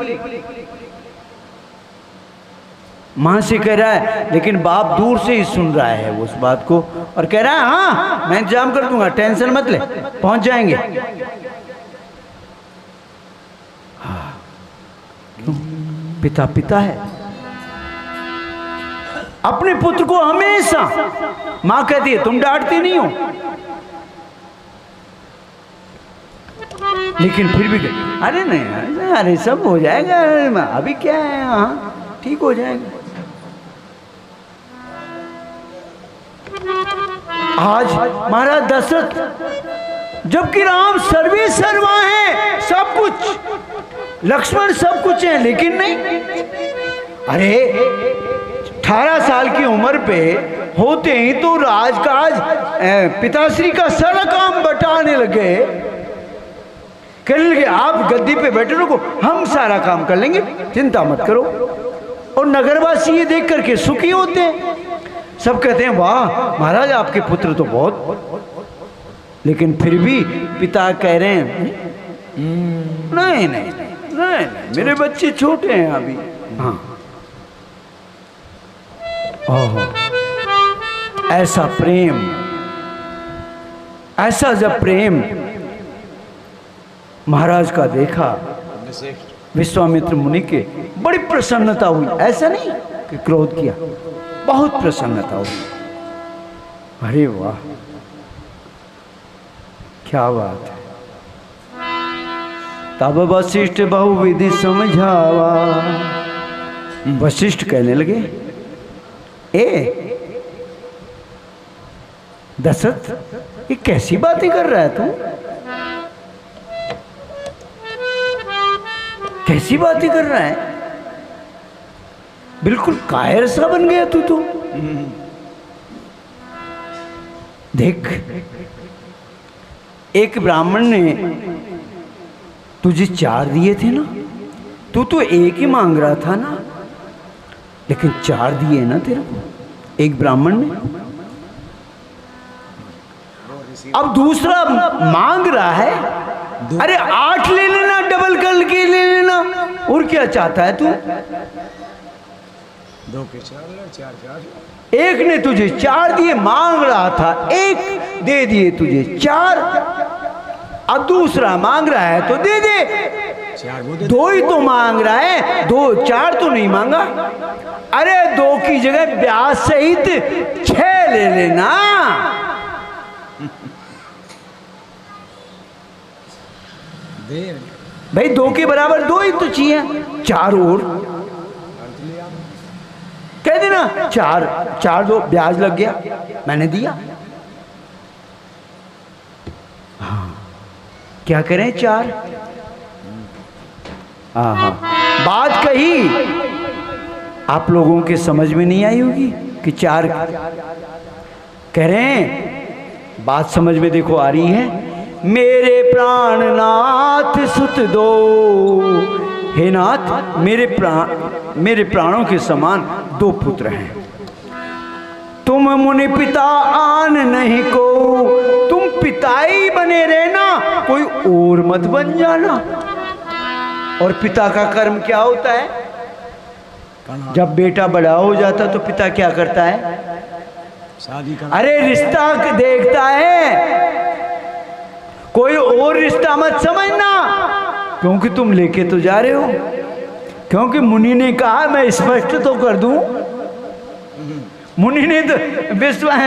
मां से कह रहा है, लेकिन बाप दूर से ही सुन रहा है उस बात को और कह रहा है हाँ मैं इंतजाम कर दूंगा, टेंशन मत ले, पहुंच जाएंगे। हाँ, पिता पिता है। अपने पुत्र को हमेशा मां कहती है तुम डांटती नहीं हो, लेकिन फिर भी अरे नहीं, अरे सब हो जाएगा, अभी क्या है, हाँ ठीक हो जाएगा। आज महाराज दशरथ जबकि राम सर्वे सर्वा है, सब कुछ, लक्ष्मण सब कुछ है, लेकिन नहीं। अरे 18 साल की उम्र पे होते ही तो राजकाज पिताश्री का सारा काम बटाने लगे, कहने लगे आप गद्दी पे बैठे रहो, हम सारा काम कर लेंगे, चिंता मत करो। और नगरवासी ये देख करके सुखी होते हैं, सब कहते हैं वाह महाराज आपके पुत्र तो बहुत, लेकिन फिर भी पिता कह रहे हैं नहीं नहीं नहीं, नहीं, मेरे बच्चे छोटे हैं अभी। हाँ, ओहो, ऐसा प्रेम, ऐसा जब प्रेम महाराज का देखा, विश्वामित्र मुनि के बड़ी प्रसन्नता हुई। ऐसा नहीं कि क्रोध किया, बहुत प्रसन्नता हुई। अरे वाह क्या बात है। तब वशिष्ठ बहुविधि समझावा, वशिष्ठ कहने लगे ए दशरथ, ये कैसी बातें कर रहा है तू, कैसी बातें कर रहा है, बिल्कुल कायर सा बन गया तू तो। देख, एक ब्राह्मण ने तुझे 4 दिए थे ना, तू तो एक ही मांग रहा था ना, लेकिन 4 दिए ना तेरे को एक ब्राह्मण ने। अब दूसरा मांग रहा है, अरे 8 ले लेना, डबल करके ले लेना, और क्या चाहता है तू? 2 के 4, एक ने तुझे 4 दिए, मांग रहा था एक, दे दिए तुझे 4। अब दूसरा मांग रहा है तो दे दे, 2 ही तो मांग रहा है, 2 4 तो नहीं मांगा। अरे 2 की जगह ब्याज सहित 6 ले लेना। भाई 2 के बराबर 2 ही तो चाहिए, 4 और कह देना, 4 2 ब्याज लग गया, मैंने दिया। हाँ, क्या करें 4? हाँ, बात कही आप लोगों के समझ में नहीं आई होगी कि 4 कह रहे हैं, बात समझ में देखो आ रही है। मेरे प्राणनाथ सुत दो, हे नाथ मेरे प्राणों के समान 2 पुत्र हैं। तुम मुनि पिता आन नहीं को, तुम पिता ही बने रहना, कोई और मत बन जाना। और पिता का कर्म क्या होता है? जब बेटा बड़ा हो जाता तो पिता क्या करता है? शादी करना। अरे रिश्ता देखता है, कोई और रिश्ता मत समझना, क्योंकि तुम लेके तो जा रहे हो। क्योंकि मुनि ने कहा, मैं स्पष्ट तो कर दूं, मुनि ने तो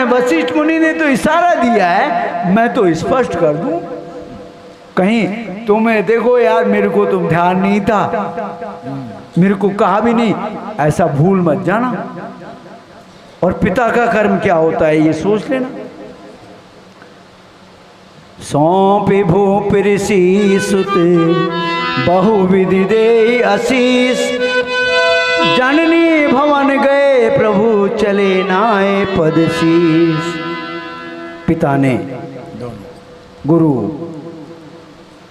वशिष्ठ मुनि ने तो इशारा दिया है, मैं तो स्पष्ट कर दूं। कहीं तुम्हें देखो यार, मेरे को तुम ध्यान नहीं था, मेरे को कहा भी नहीं, ऐसा भूल मत जाना। और पिता का कर्म क्या होता है ये सोच लेना। सौंपे भूप ऋषि सुत, बहुविधि दे आशीष, जननी भवन गए प्रभु चले नाए पद शीश। पिता ने, गुरु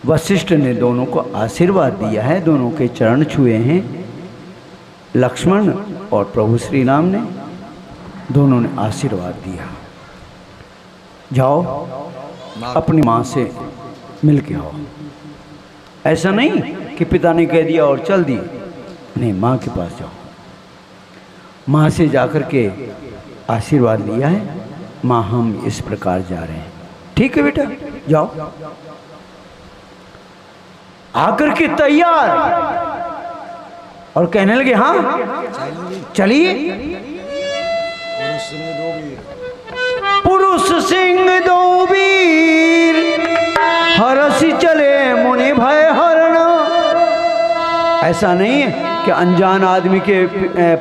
वशिष्ठ ने दोनों को आशीर्वाद दिया है, दोनों के चरण छुए हैं। लक्ष्मण और प्रभु श्री राम ने, दोनों ने आशीर्वाद दिया। जाओ अपनी माँ से मिल के आओ। ऐसा नहीं कि पिता ने कह दिया और चल दिए, नहीं, माँ के पास जाओ। माँ से जाकर के आशीर्वाद लिया है, माँ हम इस प्रकार जा रहे हैं, ठीक है बेटा जाओ। आकर के तैयार और कहने लगे हाँ चलिए। पुरुष सिंह 2 वीर, हरसी चले मुनि भय हरण। ऐसा नहीं है कि अनजान आदमी के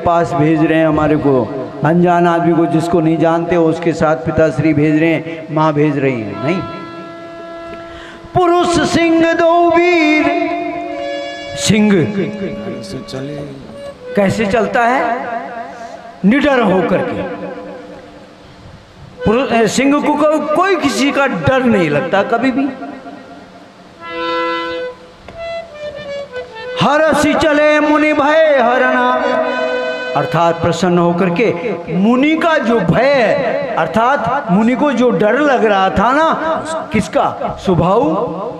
पास भेज रहे हैं हमारे को, अनजान आदमी को जिसको नहीं जानते हो उसके साथ पिताश्री भेज रहे हैं, माँ भेज रही है, नहीं। पुरुष सिंह दो वीर। सिंह चले कैसे चलता है? निडर होकर के। सिंह को कोई किसी का डर नहीं लगता कभी भी। हरसी चले मुनि भय हरना, अर्थात प्रसन्न होकर के मुनि का जो भय है, अर्थात मुनि को जो डर लग रहा था ना, किसका? सुबाहु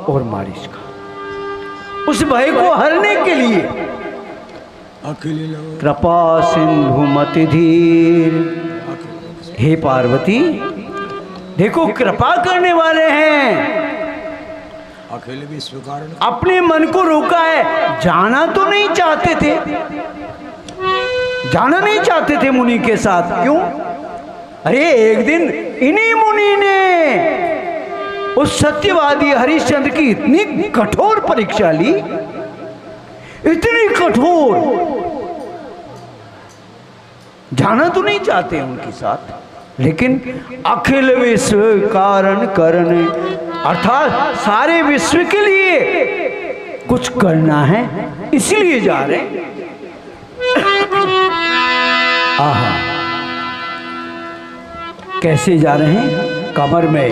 और मारीच का, उस भय को हरने के लिए कृपा सिंधु मति धीर। हे पार्वती, देखो कृपा करने वाले हैं, अखिल विश्व कारण अपने मन को रोका है। जाना तो नहीं चाहते थे, जाना नहीं चाहते थे मुनि के साथ। क्यों? अरे एक दिन इन्हीं मुनि ने उस सत्यवादी हरिश्चंद्र की इतनी कठोर परीक्षा ली, इतनी कठोर, जाना तो नहीं चाहते उनके साथ, लेकिन अखिल विश्व कारण करने, अर्थात सारे विश्व के लिए कुछ करना है, इसलिए जा रहे हैं। आहा, कैसे जा रहे हैं? कमर में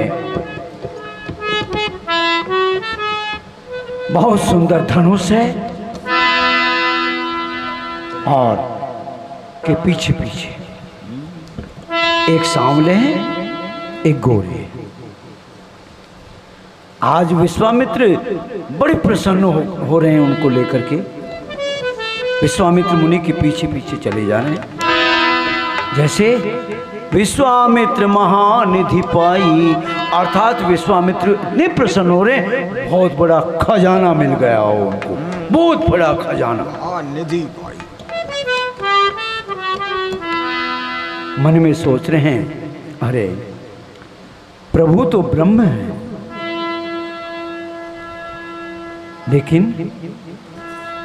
बहुत सुंदर धनुष है और के पीछे पीछे एक सांवले हैं, एक गोरे हैं। आज विश्वामित्र बड़े प्रसन्न हो रहे हैं उनको लेकर के। विश्वामित्र मुनि के पीछे पीछे चले जा रहे हैं। जैसे विश्वामित्र महानिधि पाई, अर्थात विश्वामित्र इतने प्रसन्न हो रहे हैं, बहुत बड़ा खजाना मिल गया हो उनको, बहुत बड़ा खजाना। निधि पाई। मन में सोच रहे हैं, अरे प्रभु तो ब्रह्म है, लेकिन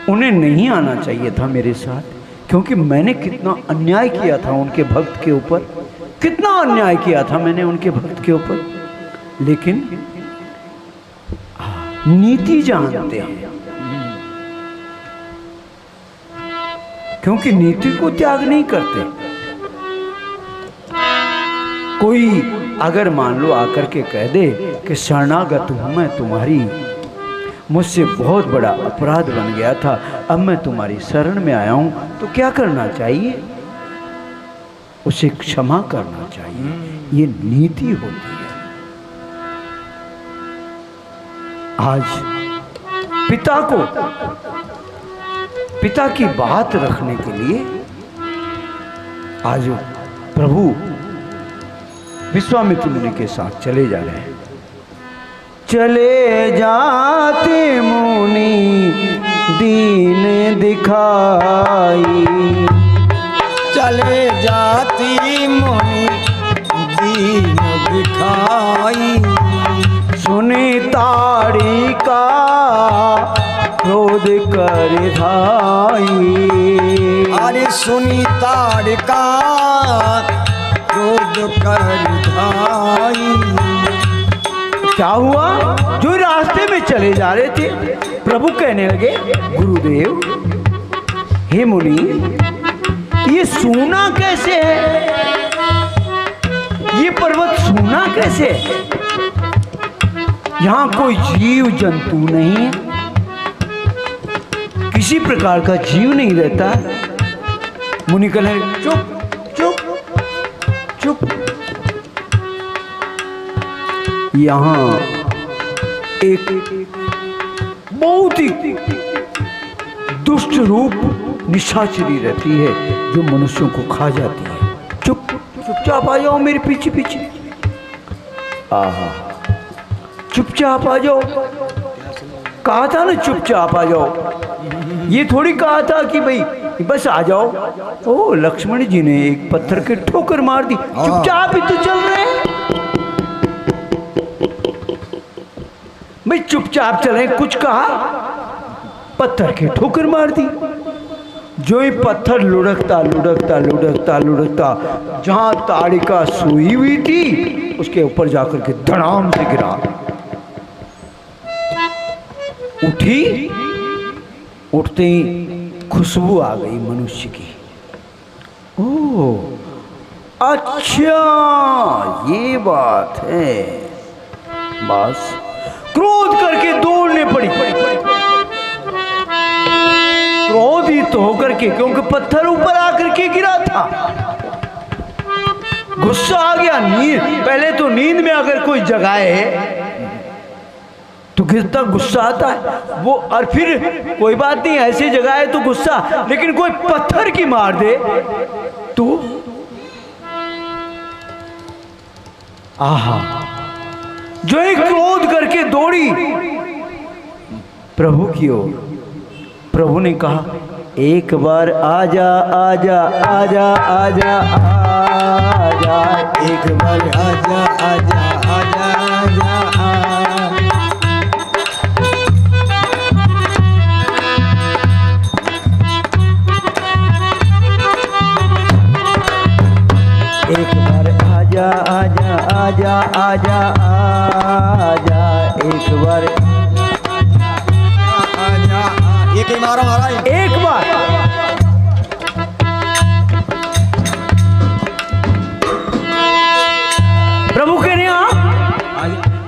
उन्हें नहीं आना चाहिए था मेरे साथ, क्योंकि मैंने कितना अन्याय किया था उनके भक्त के ऊपर, कितना अन्याय किया था मैंने उनके भक्त के ऊपर। लेकिन नीति जानते हैं, क्योंकि नीति को त्याग नहीं करते। कोई अगर मान लो आकर के कह दे कि शरणागत हूं मैं तुम्हारी, मुझसे बहुत बड़ा अपराध बन गया था, अब मैं तुम्हारी शरण में आया हूं, तो क्या करना चाहिए? उसे क्षमा करना चाहिए। ये नीति होती है। आज पिता की बात रखने के लिए आज प्रभु विश्वामित्र मुनि के साथ चले जा रहे हैं। चले जाते मुनि दीन दिखाई, चले जाती मुनि दीन दिखाई। सुनी ताड़ी का क्रोध कर धाई, अरे सुनी ताड़ का क्रोध कर धाई। क्या हुआ? जो रास्ते में चले जा रहे थे, प्रभु कहने लगे, गुरुदेव, हे मुनि, ये सूना कैसे है? ये पर्वत सूना कैसे है? यहाँ कोई जीव जंतु नहीं है, किसी प्रकार का जीव नहीं रहता। मुनि कहने लगे, चुप चुप चुप, यहाँ एक बहुत ही दुष्ट रूप निशाचरी रहती है, जो मनुष्यों को खा जाती है। चुपचाप आ जाओ मेरे पीछे पीछे। आहा, चुपचाप आ जाओ। कहा था ना चुपचाप आ जाओ, ये थोड़ी कहा था कि भाई बस आ जाओ। ओ, लक्ष्मण जी ने एक पत्थर के ठोकर मार दी, चुपचाप ही तो चल रहे हैं भाई, चुपचाप चले। कुछ कहा, पत्थर के ठोकर मार दी। जो ही पत्थर लुढ़कता लुढ़कता लुढ़कता लुढ़कता जहां ताड़िका सोई हुई थी, उसके ऊपर जाकर के धड़ाम से गिरा। उठी, उठते ही खुशबू आ गई मनुष्य की। ओह अच्छा ये बात है। बस क्रोध करके दौड़ने पड़ी, क्रोधित होकर के, क्योंकि पत्थर ऊपर आकर के गिरा था। गुस्सा आ गया। नींद, पहले तो नींद में अगर कोई जगाए तो कितना गुस्सा आता है वो, और फिर कोई बात नहीं ऐसे जगाए तो गुस्सा, लेकिन कोई पत्थर की मार दे तो आहा। जो एक क्रोध करके दौड़ी प्रभु की ओर। प्रभु ने कहा एक बार आजा आजा आजा आजा आजा, एक बार आजा आजा आजा आजा एक बार आजा आजा आजा आजा आजा, एक बार आजा, एक ही मारो महाराज, एक बार। प्रभु कह रहे हैं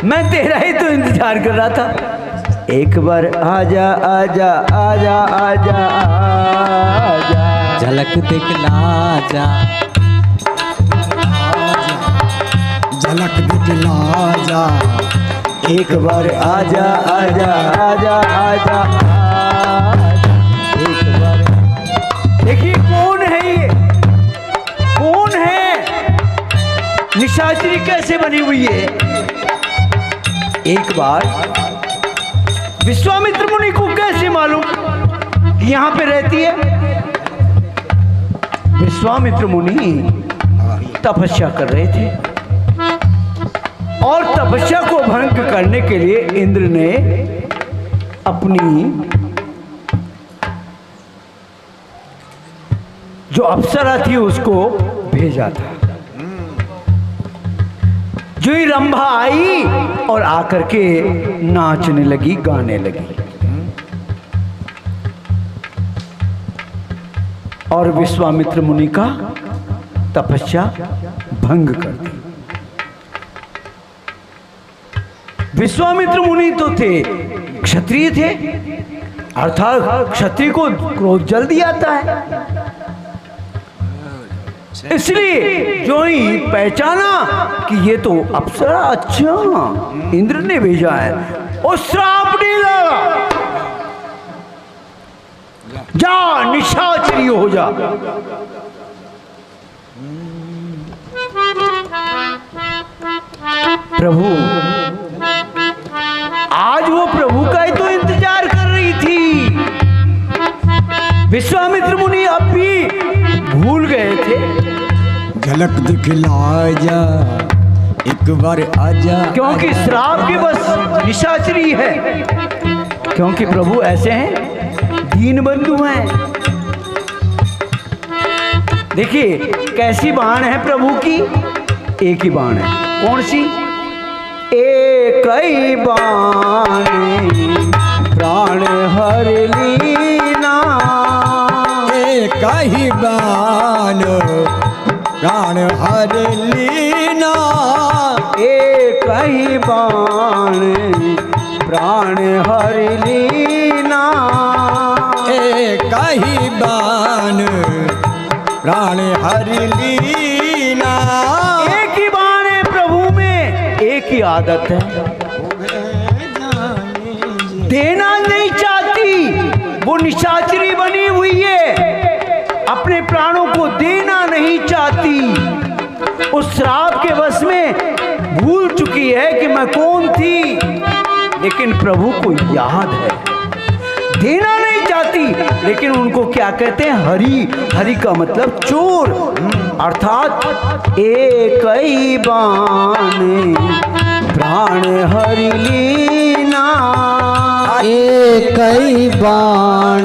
मैं तेरा ही तो इंतजार कर रहा था। एक बार आजा आजा आजा आजा आजा, झलक दिखला जा, झलक दिखला जा, एक बार आजा आजा आजा आजा एक बार। देखिए कौन है ये, कौन है, निशाचरी कैसे बनी हुई है। एक बार विश्वामित्र मुनि को कैसे मालूम कि यहां पे रहती है। विश्वामित्र मुनि तपस्या कर रहे थे और तपस्या को भंग करने के लिए इंद्र ने अपनी जो अप्सरा थी उसको भेजा था। जो ही रंभा आई और आकर के नाचने लगी, गाने लगी, और विश्वामित्र मुनि का तपस्या भंग कर दी। विश्वामित्र मुनि तो थे, क्षत्रिय थे, अर्थात क्षत्रिय को क्रोध जल्दी आता है। इसलिए जो ही पहचाना कि ये तो अप्सरा, अच्छा इंद्र ने भेजा है, और श्राप नहीं लगा, जा निशाचरी हो जा। प्रभु आज वो प्रभु का ही तो इंतजार कर रही थी। विश्वामित्र मुनि अब भी भूल गए थे। झलक दिखला जा, एक बार आजा, क्योंकि श्राप की बस निशाचरी है, क्योंकि प्रभु ऐसे हैं, दीन बंधु हैं। देखिए कैसी बाण है प्रभु की, एक ही बाण है। कौन सी? एक ही बाण प्राण हर लीना, एक ही बाण प्राण हर लीना, एक ही बाण प्राण हर लीना, एक ही बाण प्राण हर लीना। एक ही बाण है प्रभु में, एक ही आदत है, देना नहीं चाहती। वो निशाचरी बनी हुई है, अपने प्राणों को देना नहीं चाहती। उस श्राप के वश में भूल चुकी है कि मैं कौन थी, लेकिन प्रभु को याद है, देना नहीं चाहती। लेकिन उनको क्या कहते हैं? हरि। हरि का मतलब चोर, अर्थात एक ही बाण प्राण हरि लीना, एक ही बाण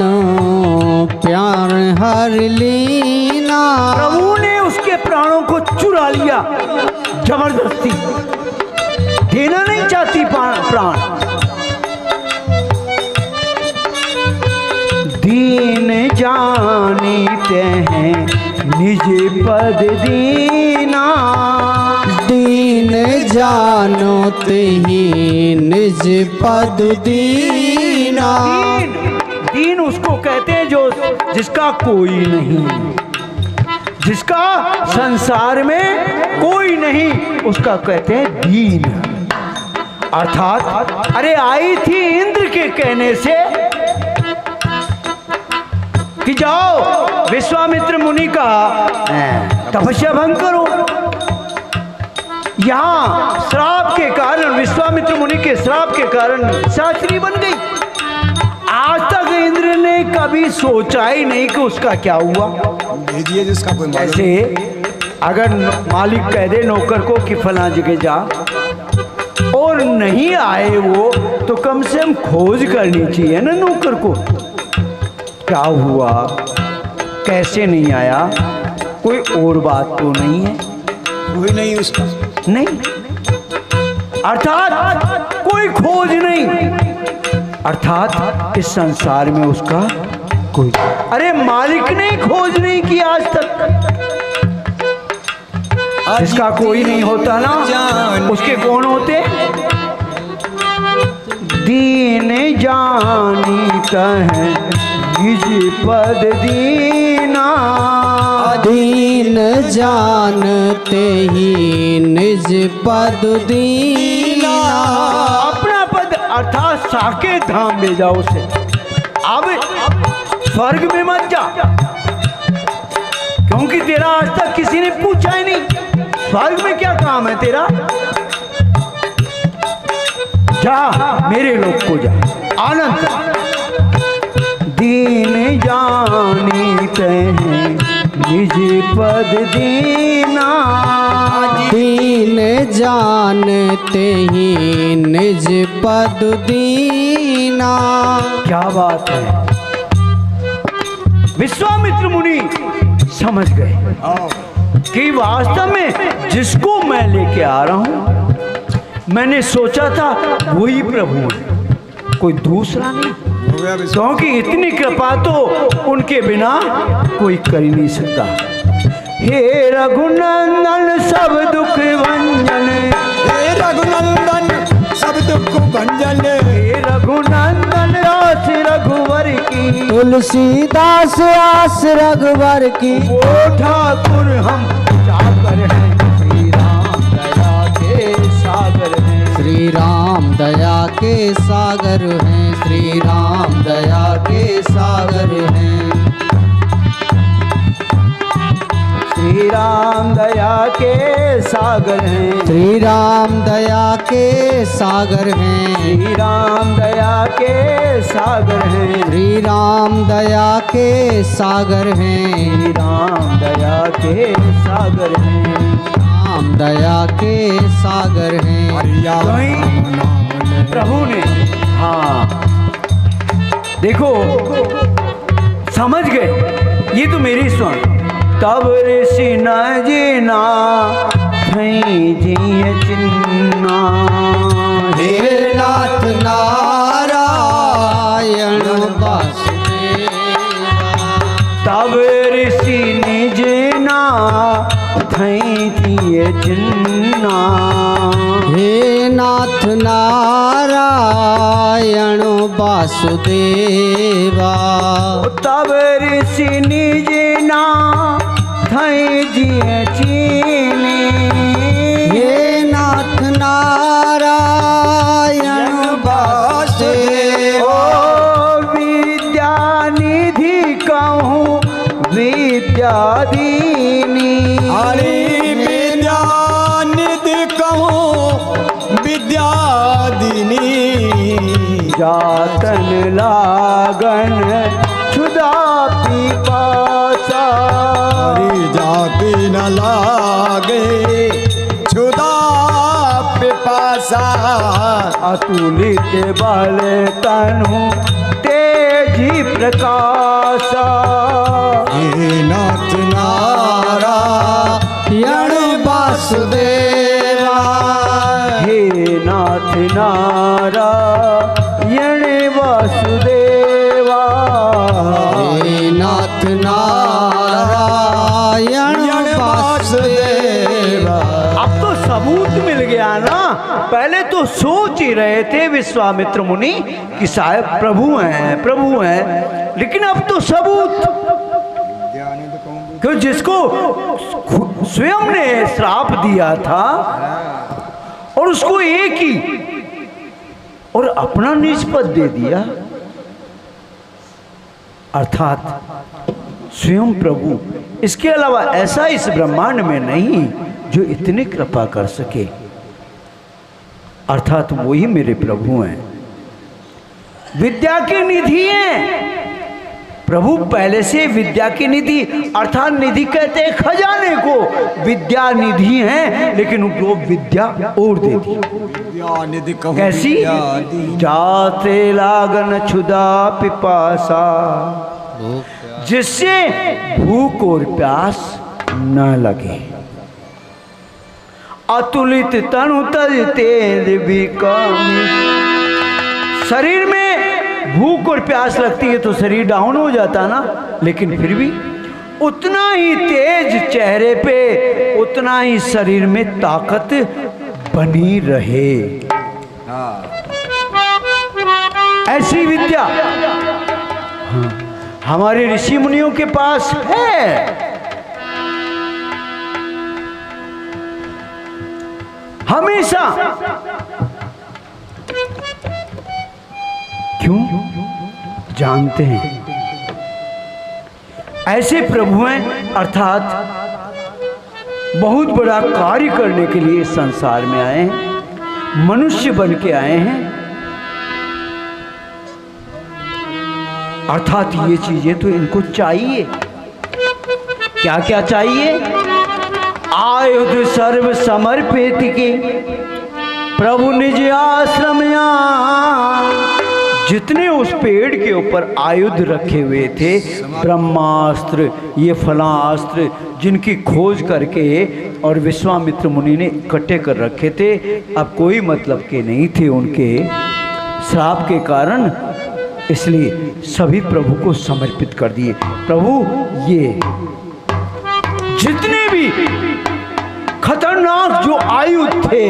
प्यार हर लीना। प्रभु ने उसके प्राणों को चुरा लिया जबरदस्ती, देना नहीं चाहती प्राण। जानीते हैं निज पद दीना। दीन जानो ही निज पद दीना। दीन, दीन उसको कहते हैं जो जिसका कोई नहीं, जिसका संसार में कोई नहीं, उसका कहते हैं दीन। अर्थात अरे आई थी इंद्र के कहने से कि जाओ विश्वामित्र मुनि का तपस्या भंग करो। यहाँ श्राप के कारण, विश्वामित्र मुनि के श्राप के कारण शास्त्री बन गई। आज तक इंद्र ने कभी सोचा ही नहीं कि उसका क्या हुआ। भेजिए जिसका कोई मालूम। ऐसे अगर मालिक कह दे नौकर को कि फला जगह जा और नहीं आए वो, तो कम से कम खोज करनी चाहिए ना नौकर को, क्या हुआ, कैसे नहीं आया, कोई और बात तो नहीं है। कोई नहीं उसका, नहीं, अर्थात कोई खोज नहीं, अर्थात इस संसार में उसका कोई, अरे मालिक ने खोज नहीं की आज तक। जिसका कोई नहीं होता ना, उसके कौन होते? दीन जानी कहे निज पद दीना। दीन जानते ही निज पद दीना। अपना पद अर्थात साकेत धाम में जाओ उसे। अब स्वर्ग में मत जा, क्योंकि तेरा आज तक किसी ने पूछा ही नहीं स्वर्ग में क्या काम है तेरा। जा मेरे लोग को जा, आनंद। दीन जानीते हैं निज पद दीना। दीन जानते ही निज पद दीना। क्या बात है, विश्वामित्र मुनि समझ गए कि वास्तव में जिसको मैं लेके आ रहा हूं, मैंने सोचा था वही प्रभु है, कोई दूसरा नहीं। क्योंकि इतनी कृपा तो उनके बिना कोई कर ही नहीं सकता। हे रघुनंदन सब दुख भंजन, हे रघुनंदन सब दुख भंजन, हे रघुनंदन आस रघुवर की। तुलसीदास आस रघुवर की। वो ठाकुर हम जाकर हैं, श्री राम दया के सागर हैं। श्री राम दया के सागर हैं। श्री राम दया के सागर हैं। श्री राम दया के सागर हैं। श्री राम दया के सागर हैं। श्री राम दया के सागर हैं। श्री राम दया के सागर हैं। श्री राम दया के सागर हैं। राम दया के सागर हैं। कहीं प्रभु ने, हाँ देखो समझ गए, ये तो मेरी सुन। तब ऋषि न जीना थई जिय चिन्ना। हे नाथ नारायण वासुदेवा। तब ऋषि निज ना थई जिय चिन्ना। हे नाथ नारायण वासुदेवा। तब ऋषि निज ना थई जिय चीनी। हे नाथ नारायण वासुदेवा। ओ विद्या निधि कहूँ विद्यादीनी। हरि विद्या निधि कहूँ विद्यादिनी। जातन लागन क्षुधा पिपासा। हरि जाति न लागे क्षुधा पिपासा। अतुलित बल तनु तेजी प्रकाशा। हे नाथ नारायण वासुदेवा। हे नाथ नारायण वासुदेवा। हे नाथ गया ना। पहले तो सोच ही रहे थे विश्वामित्र मुनि कि शायद प्रभु हैं, लेकिन अब तो सबूत, क्यों जिसको स्वयं ने श्राप दिया था और उसको एक ही और अपना निज पद दे दिया, अर्थात स्वयं प्रभु। इसके अलावा ऐसा इस ब्रह्मांड में नहीं जो इतनी कृपा कर सके, अर्थात वो ही मेरे प्रभु हैं, विद्या की निधि हैं। प्रभु पहले से विद्या की निधि, अर्थात निधि कहते हैं खजाने को, विद्या निधि है, लेकिन वो विद्या और देती। कैसी? जाते लागन क्षुधा पिपासा, जिससे भूख और प्यास न लगे। अतुलित तनु तज तेज बिकामी, शरीर में भूख और प्यास लगती है तो शरीर डाउन हो जाता ना, लेकिन फिर भी उतना ही तेज चेहरे पे, उतना ही शरीर में ताकत बनी रहे। ऐसी विद्या हाँ, हमारे ऋषि मुनियों के पास है। हमेशा क्यों जानते हैं, ऐसे प्रभु हैं, अर्थात बहुत बड़ा कार्य करने के लिए संसार में आए हैं, मनुष्य बन के आए हैं, अर्थात ये चीजें तो इनको चाहिए। क्या क्या चाहिए? आयुध सर्व समर्पित के प्रभु निज आश्रम। जितने उस पेड़ के ऊपर आयुध रखे हुए थे, ब्रह्मास्त्र, ये फलास्त्र, जिनकी खोज करके और विश्वामित्र मुनि ने इकट्ठे कर रखे थे, अब कोई मतलब के नहीं थे उनके श्राप के कारण, इसलिए सभी प्रभु को समर्पित कर दिए। प्रभु ये जितने भी खतरनाक जो आयुध थे,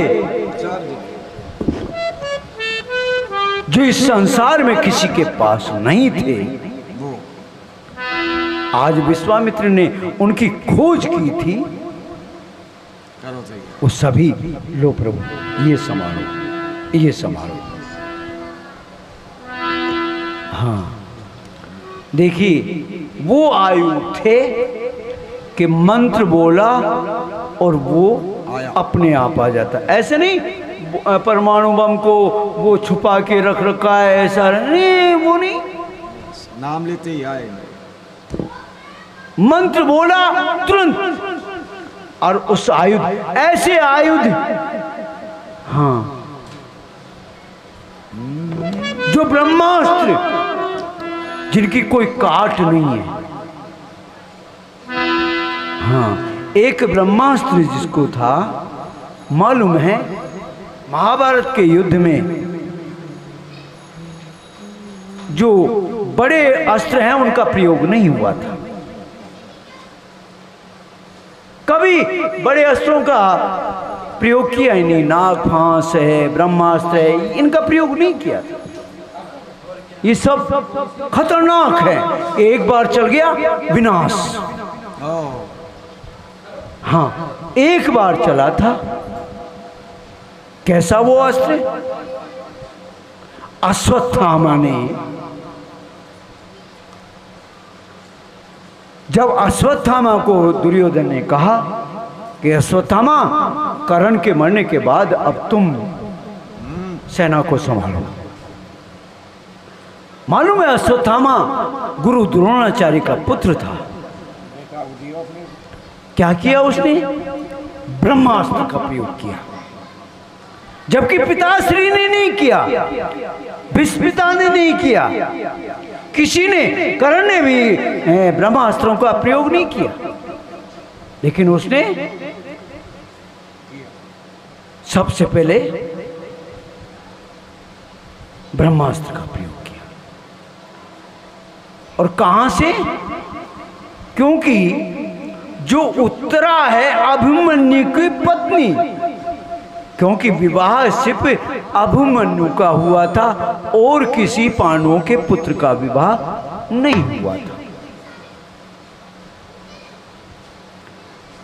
जो इस संसार में किसी के पास नहीं थे, आज विश्वामित्र ने उनकी खोज की थी, वो सभी लो प्रभु ये संभालो, ये संभालो। हाँ देखिए, वो आयुध थे कि मंत्र बोला और वो अपने आप आ जाता। ऐसे नहीं परमाणु बम को वो छुपा के रख रखा है, ऐसा नहीं, वो नहीं, नाम लेते ही आए, मंत्र बोला तुरंत, और उस आयुध, ऐसे आयुध हाँ जो ब्रह्मास्त्र, जिनकी कोई काट नहीं है। हाँ, एक ब्रह्मास्त्र जिसको था, मालूम है महाभारत के युद्ध में जो बड़े अस्त्र हैं उनका प्रयोग नहीं हुआ था। कभी बड़े अस्त्रों का प्रयोग किया ही नहीं, नाग फांस है, ब्रह्मास्त्र है, इनका प्रयोग नहीं किया था। ये सब खतरनाक है, एक बार चल गया विनाश। हाँ, एक बार चला था। कैसा वो अस्त्र? अश्वत्थामा ने, जब अश्वत्थामा को दुर्योधन ने कहा कि अश्वत्थामा, कर्ण के मरने के बाद अब तुम सेना को संभालो। मालूम है अश्वत्थामा गुरु द्रोणाचार्य का पुत्र था। क्या किया उसने? ब्रह्मास्त्र का प्रयोग किया, जबकि पिताश्री ने नहीं किया, भीष्मपिता ने नहीं किया, किसी ने, कर्ण ने भी ब्रह्मास्त्रों का प्रयोग नहीं किया, लेकिन उसने सबसे पहले ब्रह्मास्त्र का प्रयोग किया। और कहां से? क्योंकि जो उत्तरा है अभिमन्यु की पत्नी, क्योंकि विवाह सिर्फ अभिमन्यु का हुआ था और किसी पांडवों के पुत्र का विवाह नहीं हुआ था।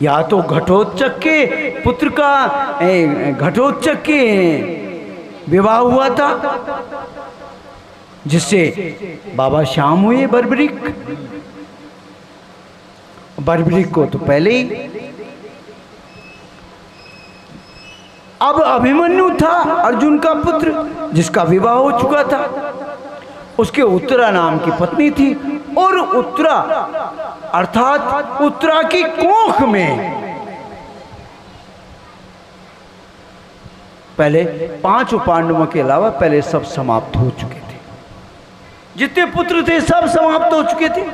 या तो घटोत्कच के पुत्र का घटोत्कच के विवाह हुआ था, जिससे बाबा श्याम हुए बर्बरिक को तो पहले ही। अब अभिमन्यु था अर्जुन का पुत्र, जिसका विवाह हो चुका था। उसके उत्तरा नाम की पत्नी थी, और उत्तरा अर्थात उत्तरा की कोख में पहले 5 पांडवों के अलावा पहले सब समाप्त हो चुके थे। जितने पुत्र थे सब समाप्त हो चुके थे।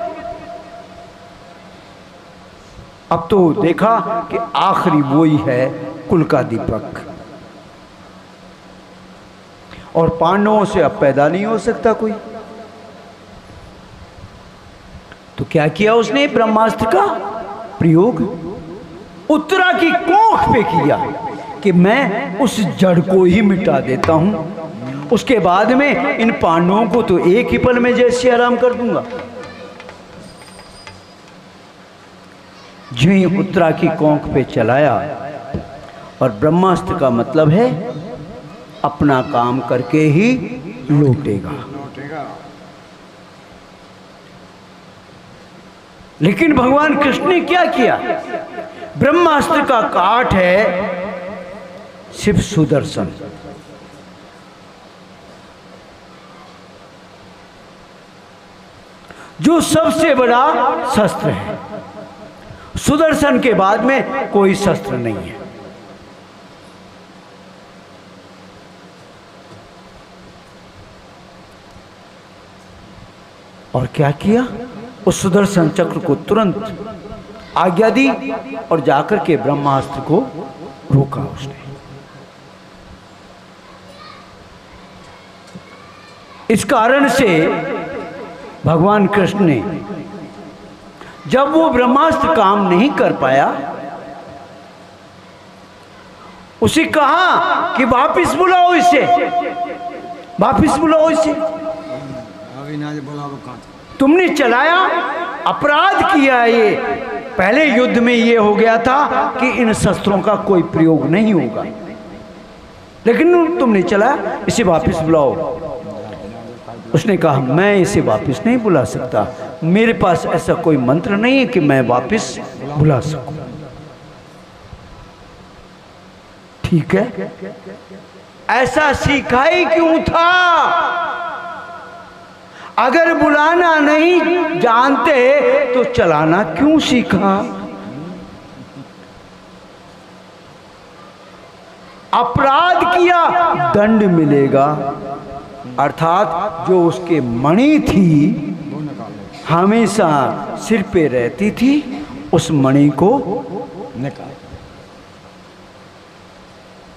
अब तो देखा कि आखिरी वही है कुल का दीपक, और पांडवों से अब पैदा नहीं हो सकता कोई। तो क्या किया उसने? ब्रह्मास्त्र का प्रयोग उत्तरा की कोख पे किया कि मैं उस जड़ को ही मिटा देता हूं। उसके बाद में इन पांडवों को तो एक ही पल में जैसे आराम कर दूंगा। जो ही उत्तरा की कोख पे चलाया, और ब्रह्मास्त्र का मतलब है अपना काम करके ही लौटेगा। लेकिन भगवान कृष्ण ने क्या किया? ब्रह्मास्त्र का काट है सिर्फ सुदर्शन। जो सबसे बड़ा शस्त्र है। सुदर्शन के बाद में कोई शस्त्र नहीं है। और क्या किया? उस सुदर्शन चक्र को तुरंत आज्ञा दी और जाकर के ब्रह्मास्त्र को रोका उसने। इस कारण से भगवान कृष्ण ने जब वो ब्रह्मास्त्र काम नहीं कर पाया, उसे कहा कि वापिस बुलाओ इसे, वापिस बुलाओ इसे। तुमने चलाया, अपराध किया। ये पहले युद्ध में ये हो गया था कि इन शस्त्रों का कोई प्रयोग नहीं होगा, लेकिन तुमने चलाया, इसे वापिस बुलाओ। उसने कहा मैं इसे वापिस नहीं बुला सकता, मेरे पास ऐसा कोई मंत्र नहीं है कि मैं वापिस बुला सकूं। ठीक है, ऐसा सीखा ही क्यों था? अगर बुलाना नहीं जानते तो चलाना क्यों सीखा? अपराध किया, दंड मिलेगा। अर्थात जो उसके मणि थी हमेशा सिर पे रहती थी, उस मणि को निकाल,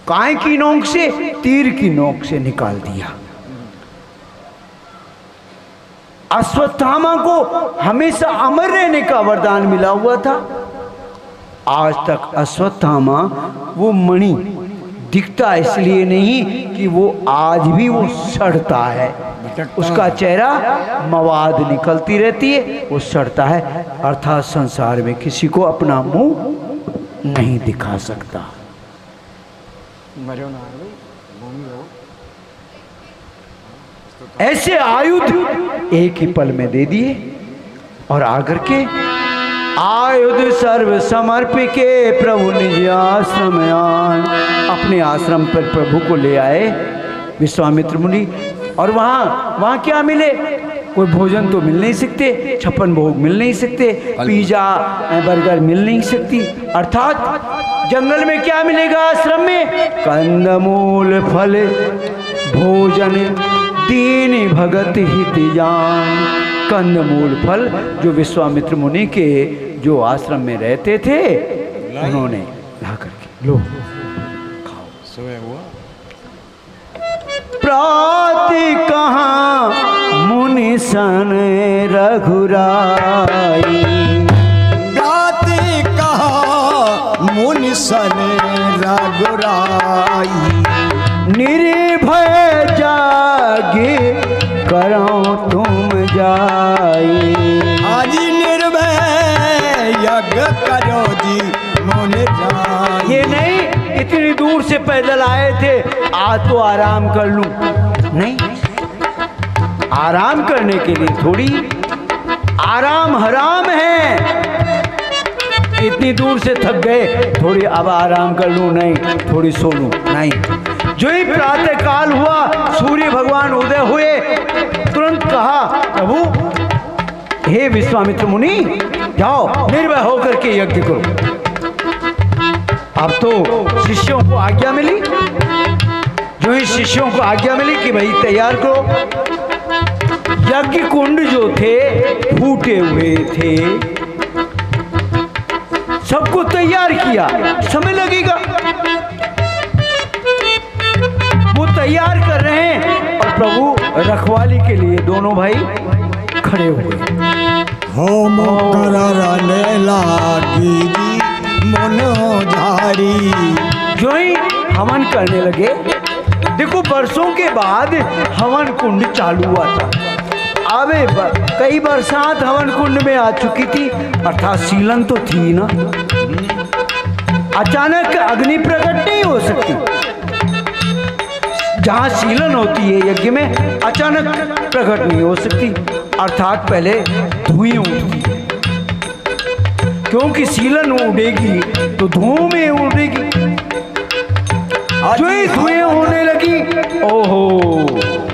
काय की नोक से, तीर की नोक से निकाल दिया। अश्वत्थामा को हमेशा अमर रहने का वरदान मिला हुआ था। आज तक अश्वत्थामा वो मणि दिखता इसलिए नहीं कि वो आज भी वो सड़ता है, उसका चेहरा मवाद निकलती रहती है, वो सड़ता है। अर्थात संसार में किसी को अपना मुंह नहीं दिखा सकता। ऐसे आयुध एक ही पल में दे दिए और आकर के आयुध सर्व समर्पिके प्रभु निज आश्रम आन, अपने आश्रम पर प्रभु को ले आए विश्वामित्र मुनि। और वहाँ क्या मिले? कोई भोजन तो मिल नहीं सकते, 56 भोग मिल नहीं सकते, पिज्जा बर्गर मिल नहीं सकती। अर्थात जंगल में क्या मिलेगा? आश्रम में कंदमूल फल भोजन दीन भगत हित जान। कंदमूल फल जो विश्वामित्र मुनि के जो आश्रम में रहते थे, उन्होंने ला करके लो खाओ। सुबह हुआ प्राति कहाँ मुनि सन रघुराई, प्राति कहाँ मुनि सने रघुराई। निर्भय जागे करो तुम जाई। आज निर्भय यज्ञ करो जी मुन जाई। ये नहीं इतनी दूर से पैदल आए थे, आज तो आराम कर लूं, नहीं, आराम करने के लिए थोड़ी, आराम हराम है। इतनी दूर से थक गए, थोड़ी अब आराम कर लूं, नहीं, थोड़ी सो लूं, नहीं। जो ही प्रातः काल हुआ, सूर्य भगवान उदय हुए, तुरंत कहा प्रभु हे विश्वामित्र मुनि, जाओ निर्भय होकर के यज्ञ करो। अब तो शिष्यों को आज्ञा मिली, जो ही शिष्यों को आज्ञा मिली कि भाई तैयार करो। यज्ञ कुंड जो थे फूटे हुए थे, सबको तैयार किया, समय लगेगा। वो तैयार कर रहे हैं और प्रभु रखवाली के लिए दोनों भाई खड़े हुए। होम करने लागी मनोधारी। जो ही हवन करने लगे, देखो वर्षों के बाद हवन कुंड चालू हुआ था। अबे कई बरसात हवन कुंड में आ चुकी थी, अर्थात सीलन तो थी ना। अचानक अग्नि प्रकट नहीं हो सकती। जहां सीलन होती है यज्ञ में, अचानक प्रकट नहीं हो सकती, अर्थात पहले धुएं उठती है, क्योंकि सीलन उड़ेगी तो धुओं में उड़ेगी। जो ही धुएं होने लगी, ओहो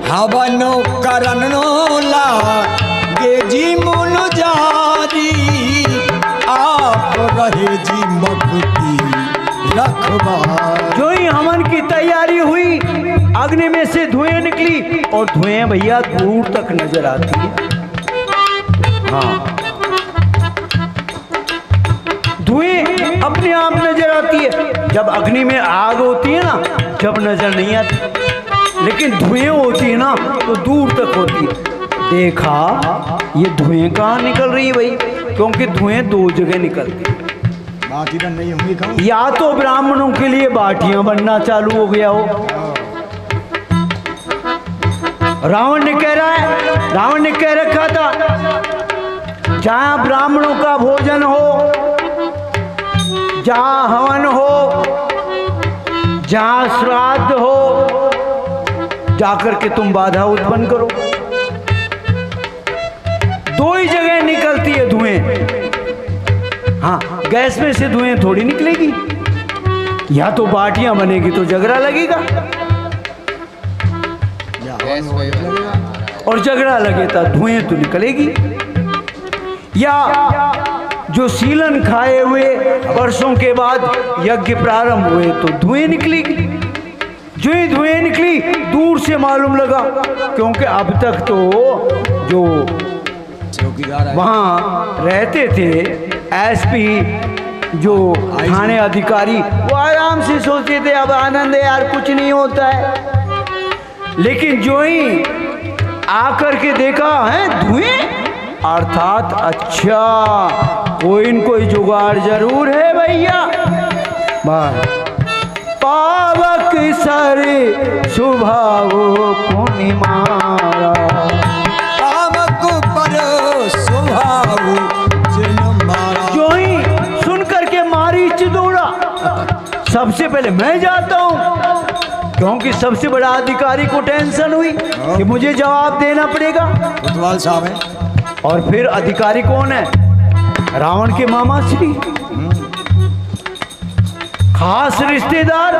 हवनो करनो लागे जी मुन जारी। आप रहे जी मगती रखवारी। जो ही हवन की तैयारी हुई, अग्नि में से धुएं निकली, और धुएं भैया दूर तक नजर आती है। हाँ, धुएं अपने आप नजर आती है। जब अग्नि में आग होती है ना, जब नजर नहीं आती, लेकिन धुएं होती है ना तो दूर तक होती है। देखा ये धुएं कहाँ निकल रही है भाई, क्योंकि धुएं दो जगह निकलती है। नहीं होंगी, या तो ब्राह्मणों के लिए बाटियां बनना चालू हो गया हो। रावण ने कह रहा है, रावण ने कह रखा था, जहां ब्राह्मणों का भोजन हो, जहां हवन हो, जहां श्राद्ध हो, जाकर के तुम बाधा उत्पन्न करो। दो ही जगह निकलती है धुएं। हाँ, गैस में से धुएं थोड़ी निकलेगी, या तो बाटियां बनेगी तो झगड़ा लगेगा, और झगड़ा लगे तो धुएं तो निकलेगी। या जो सीलन खाए हुए वर्षों के बाद यज्ञ प्रारंभ हुए तो धुएं निकलेगी। जो ही धुएं निकली, दूर से मालूम लगा, क्योंकि अब तक तो जो वहाँ रहते थे एसपी, जो थाने अधिकारी, वो आराम से सोचते थे अब आनंद है यार, कुछ नहीं होता है। लेकिन जो ही आकर के देखा है धुएं, अर्थात अच्छा कोई न कोई जुगाड़ जरूर है भैया। पावक सर सुभाव पुनि मारा। पावक पर सुभाव जिन मारा। जो ही सुन करके मारीच दौड़ा, सबसे पहले मैं जाता हूँ, क्योंकि सबसे बड़ा अधिकारी को टेंशन हुई कि मुझे जवाब देना पड़ेगा। कोतवाल साहब है। और फिर अधिकारी कौन है? रावण के मामा श्री, खास रिश्तेदार।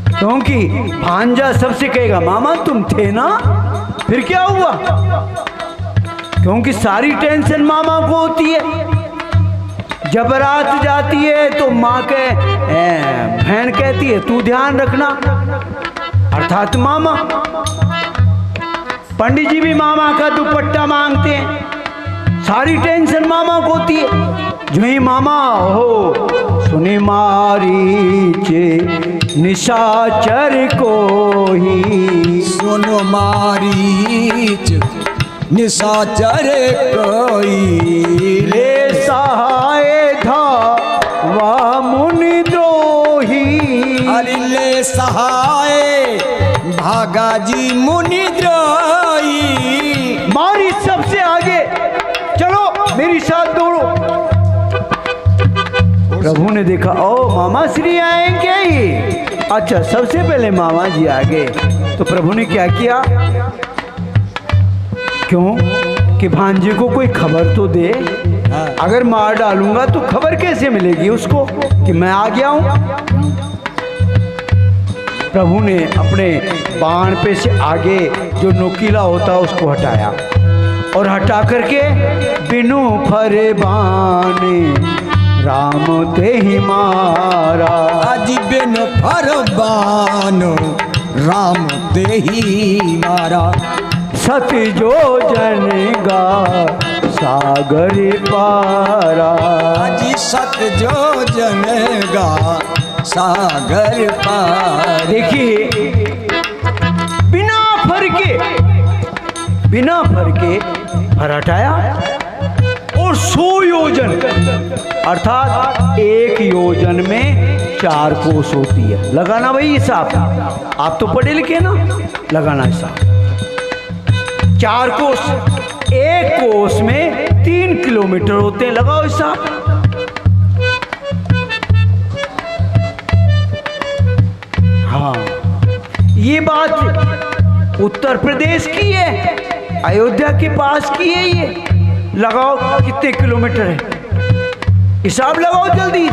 क्योंकि भांजा सबसे कहेगा मामा तुम थे ना, फिर क्या हुआ? क्योंकि सारी टेंशन मामा को होती है। जब बारात जाती है तो माँ के बहन कहती है तू ध्यान रखना, अर्थात मामा। पंडित जी भी मामा का दुपट्टा मांगते हैं, सारी टेंशन मामा को होती है। जो ही मामा हो सुने मारीच निशाचर को ही, सुनो मारीच निशाचर कोई, ले सहाय था भरिले सहाय भागा जी मुनिद्रोही। मारी सबसे आगे, चलो मेरी साथ दौड़ो। प्रभु ने देखा, ओ मामा श्री आए क्या ये? अच्छा, सबसे पहले मामा जी आगे। तो प्रभु ने क्या किया? क्यों कि भांजे को कोई खबर तो दे। अगर मार डालूंगा तो खबर कैसे मिलेगी उसको कि मैं आ गया हूं? प्रभु ने अपने बाण पे से आगे जो नोकीला होता उसको हटाया और हटा करके बिनु फरे बाने राम ते ही मारा। आज बिन फरबानो राम ते ही मारा। सत जो जन गा सागर पारा। आज सत जो जन गा सागर पार। देखिए, बिना फर के फर हटाया और 100 योजन अर्थात 1 योजन में 4 कोस होती है। लगाना भाई हिसाब, आप तो पढ़े लिखे ना, लगाना हिसाब। 4 कोस, 1 कोस में 3 किलोमीटर होते हैं। लगाओ हिसाब। हाँ, ये बात उत्तर प्रदेश की है, अयोध्या के पास की है। ये लगाओ कितने किलोमीटर है, हिसाब लगाओ जल्दी।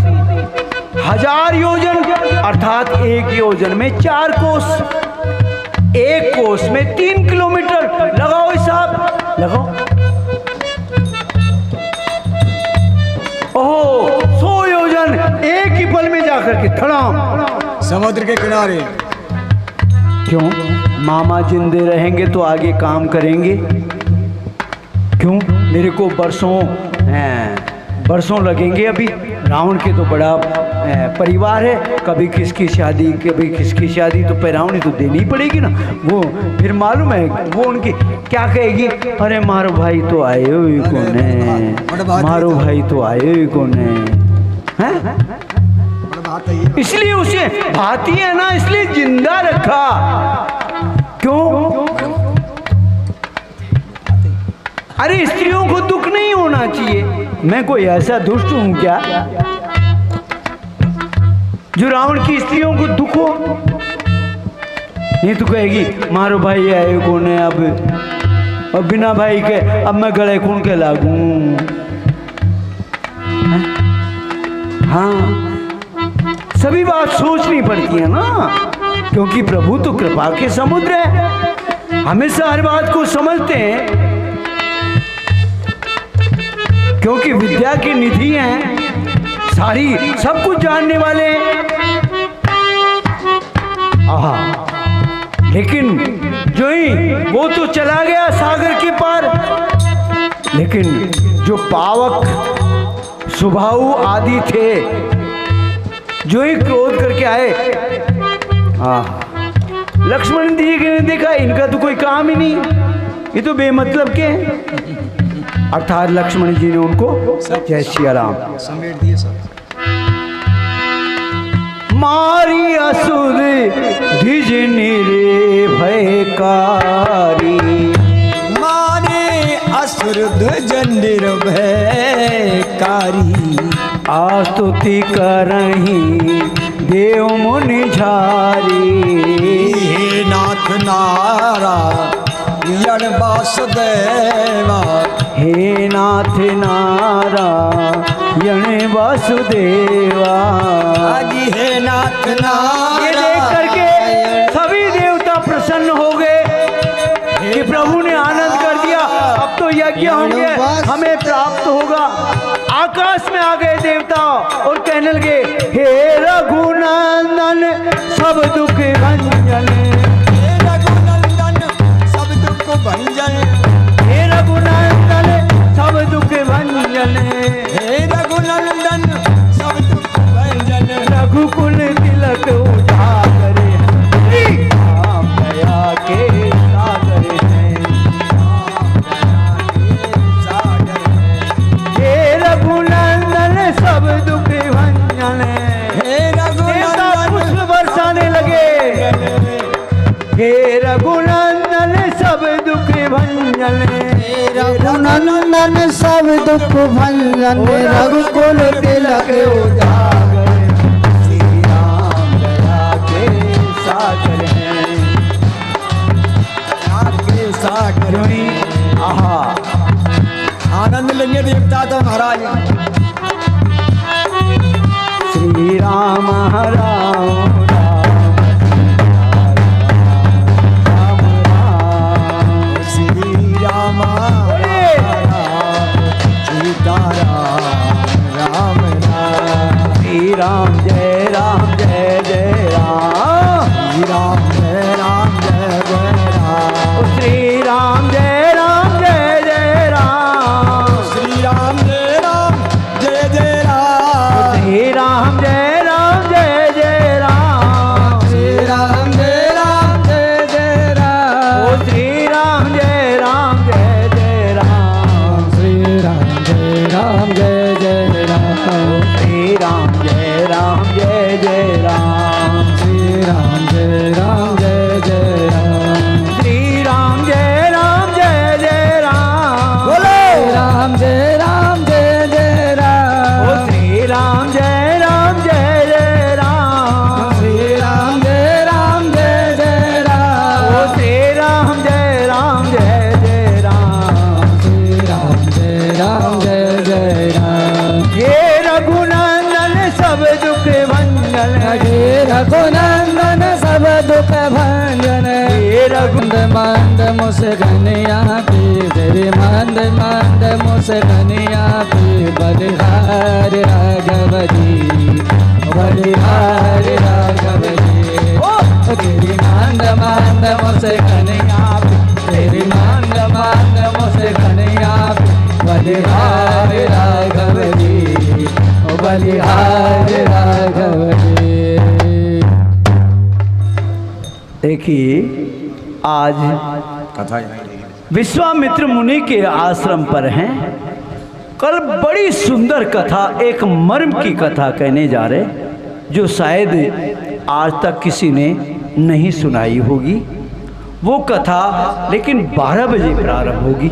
1000 योजन अर्थात 1 योजन में 4 कोस, 1 कोस में 3 किलोमीटर। लगाओ हिसाब, लगाओ। ओहो, 100 योजन एक ही पल में जाकर के धड़ाम समुद्र के किनारे। क्यों? मामा जिंदे रहेंगे तो आगे काम करेंगे। क्यों? मेरे को बरसों लगेंगे। अभी रावण के तो बड़ा परिवार है, कभी किसकी शादी कभी किसकी शादी, तो पैरावनी तो देनी ही पड़ेगी ना। वो फिर मालूम है वो उनकी क्या कहेगी, अरे मारो भाई तो आए हुए कौन है, मारो भाई तो आए हुए कौन है। इसलिए उसे भाती है ना, इसलिए जिंदा रखा। क्यों? अरे स्त्रियों को दुख नहीं होना चाहिए। मैं कोई ऐसा दुष्ट हूं क्या जो रावण की स्त्रियों को दुख हो? नहीं तो कहेगी मारो भाई आए कौन है, अब बिना भाई के अब मैं गले कौन के लागू। हाँ, सभी बात सोचनी पड़ती है ना, क्योंकि प्रभु तो कृपा के समुद्र है, हमेशा हर बात को समझते हैं। क्योंकि विद्या की निधि हैं, सारी सब कुछ जानने वाले हैं। आहा, लेकिन जो ही वो तो चला गया सागर के पार, लेकिन जो पावक स्वभाव आदि थे जो ही क्रोध करके आए, लक्ष्मण जी ने देखा इनका तो कोई काम ही नहीं, ये तो बेमतलब के हैं। अर्थात लक्ष्मण जी ने उनको जय सिया राम समेट दिए सब। मारी असुर द्विज निरे भयकारी, मारे असुर ध्वज निर्भयकारी। आस्तुति करही देव मुनि झारी, हे नाथ नारायण वासुदेवा, हे नाथ नारायण वासुदेवा। आजी हे नाथ ये नारायण। देख करके सभी देवता प्रसन्न हो गए कि प्रभु ने आनंद कर दिया, अब तो यज्ञ होंगे हमें प्राप्त होगा। आकाश में आ गए देवता और कहने लगे, हे रघुनंदन सब दुख भंजन, हे रघुनंदन सब दुख भंजन, हे रघुनंदन सब दुख भंजन, हे रघुनंदन सब दुख भंजन। रघुकुल तिलक उजागर हैं, राम दया के सागर हैं। हे रघुनंदन सब दुख भंजन, हे देवता रघुनंदन पुष्प वर्षा दुख भंजन रघुकुल तिलक उजागर श्री राम दया के सागर हैं, के सागर में आहा आनंद लेंगे देवता तो महाराज। श्री राम राम राम जय राम जय जय राम, श्री राम जय राम जय जय राम, श्री राम जय राम जय जय राम, श्री राम जय राम जय जय राम, श्री राम जय राम जय जय राम, श्री राम जय राम जय जय राम, ओ श्री राम जय राम जय जय राम, श्री राम जय राम जय जय राम, श्री राम जय राम जय जय राम, श्री राम जय राम जय जय राम, श्री राम जय राम जय जय राम, बोलो राम जय राम जय जय राम, ओ श्री राम जय राम जय जय राम, श्री राम जय राम जय जय राम, ओ श्री राम जय राम जय जय राम, श्री राम जय राम जय जय राम, हे रघुनंदन सब दुख भंजन, हे रघुनंदन सब दुख भंजन, हे मंद मंद मुस्कनिया पी तेरी मंद मंद मुस्कनिया पी बलिहार राघव जी, बलिहार राघव जी, तेरी मंद मंद मुस्कनिया पी तेरी मंद मंद मुस्कनिया पी बलिहार राघव जी, बलिहार राघव जी। देखिए आज कथा विश्वामित्र मुनि के आश्रम पर हैं। कल बड़ी सुंदर कथा, एक मर्म की कथा कहने जा रहे जो शायद आज तक किसी ने नहीं सुनाई होगी। वो कथा लेकिन 12 बजे प्रारंभ होगी।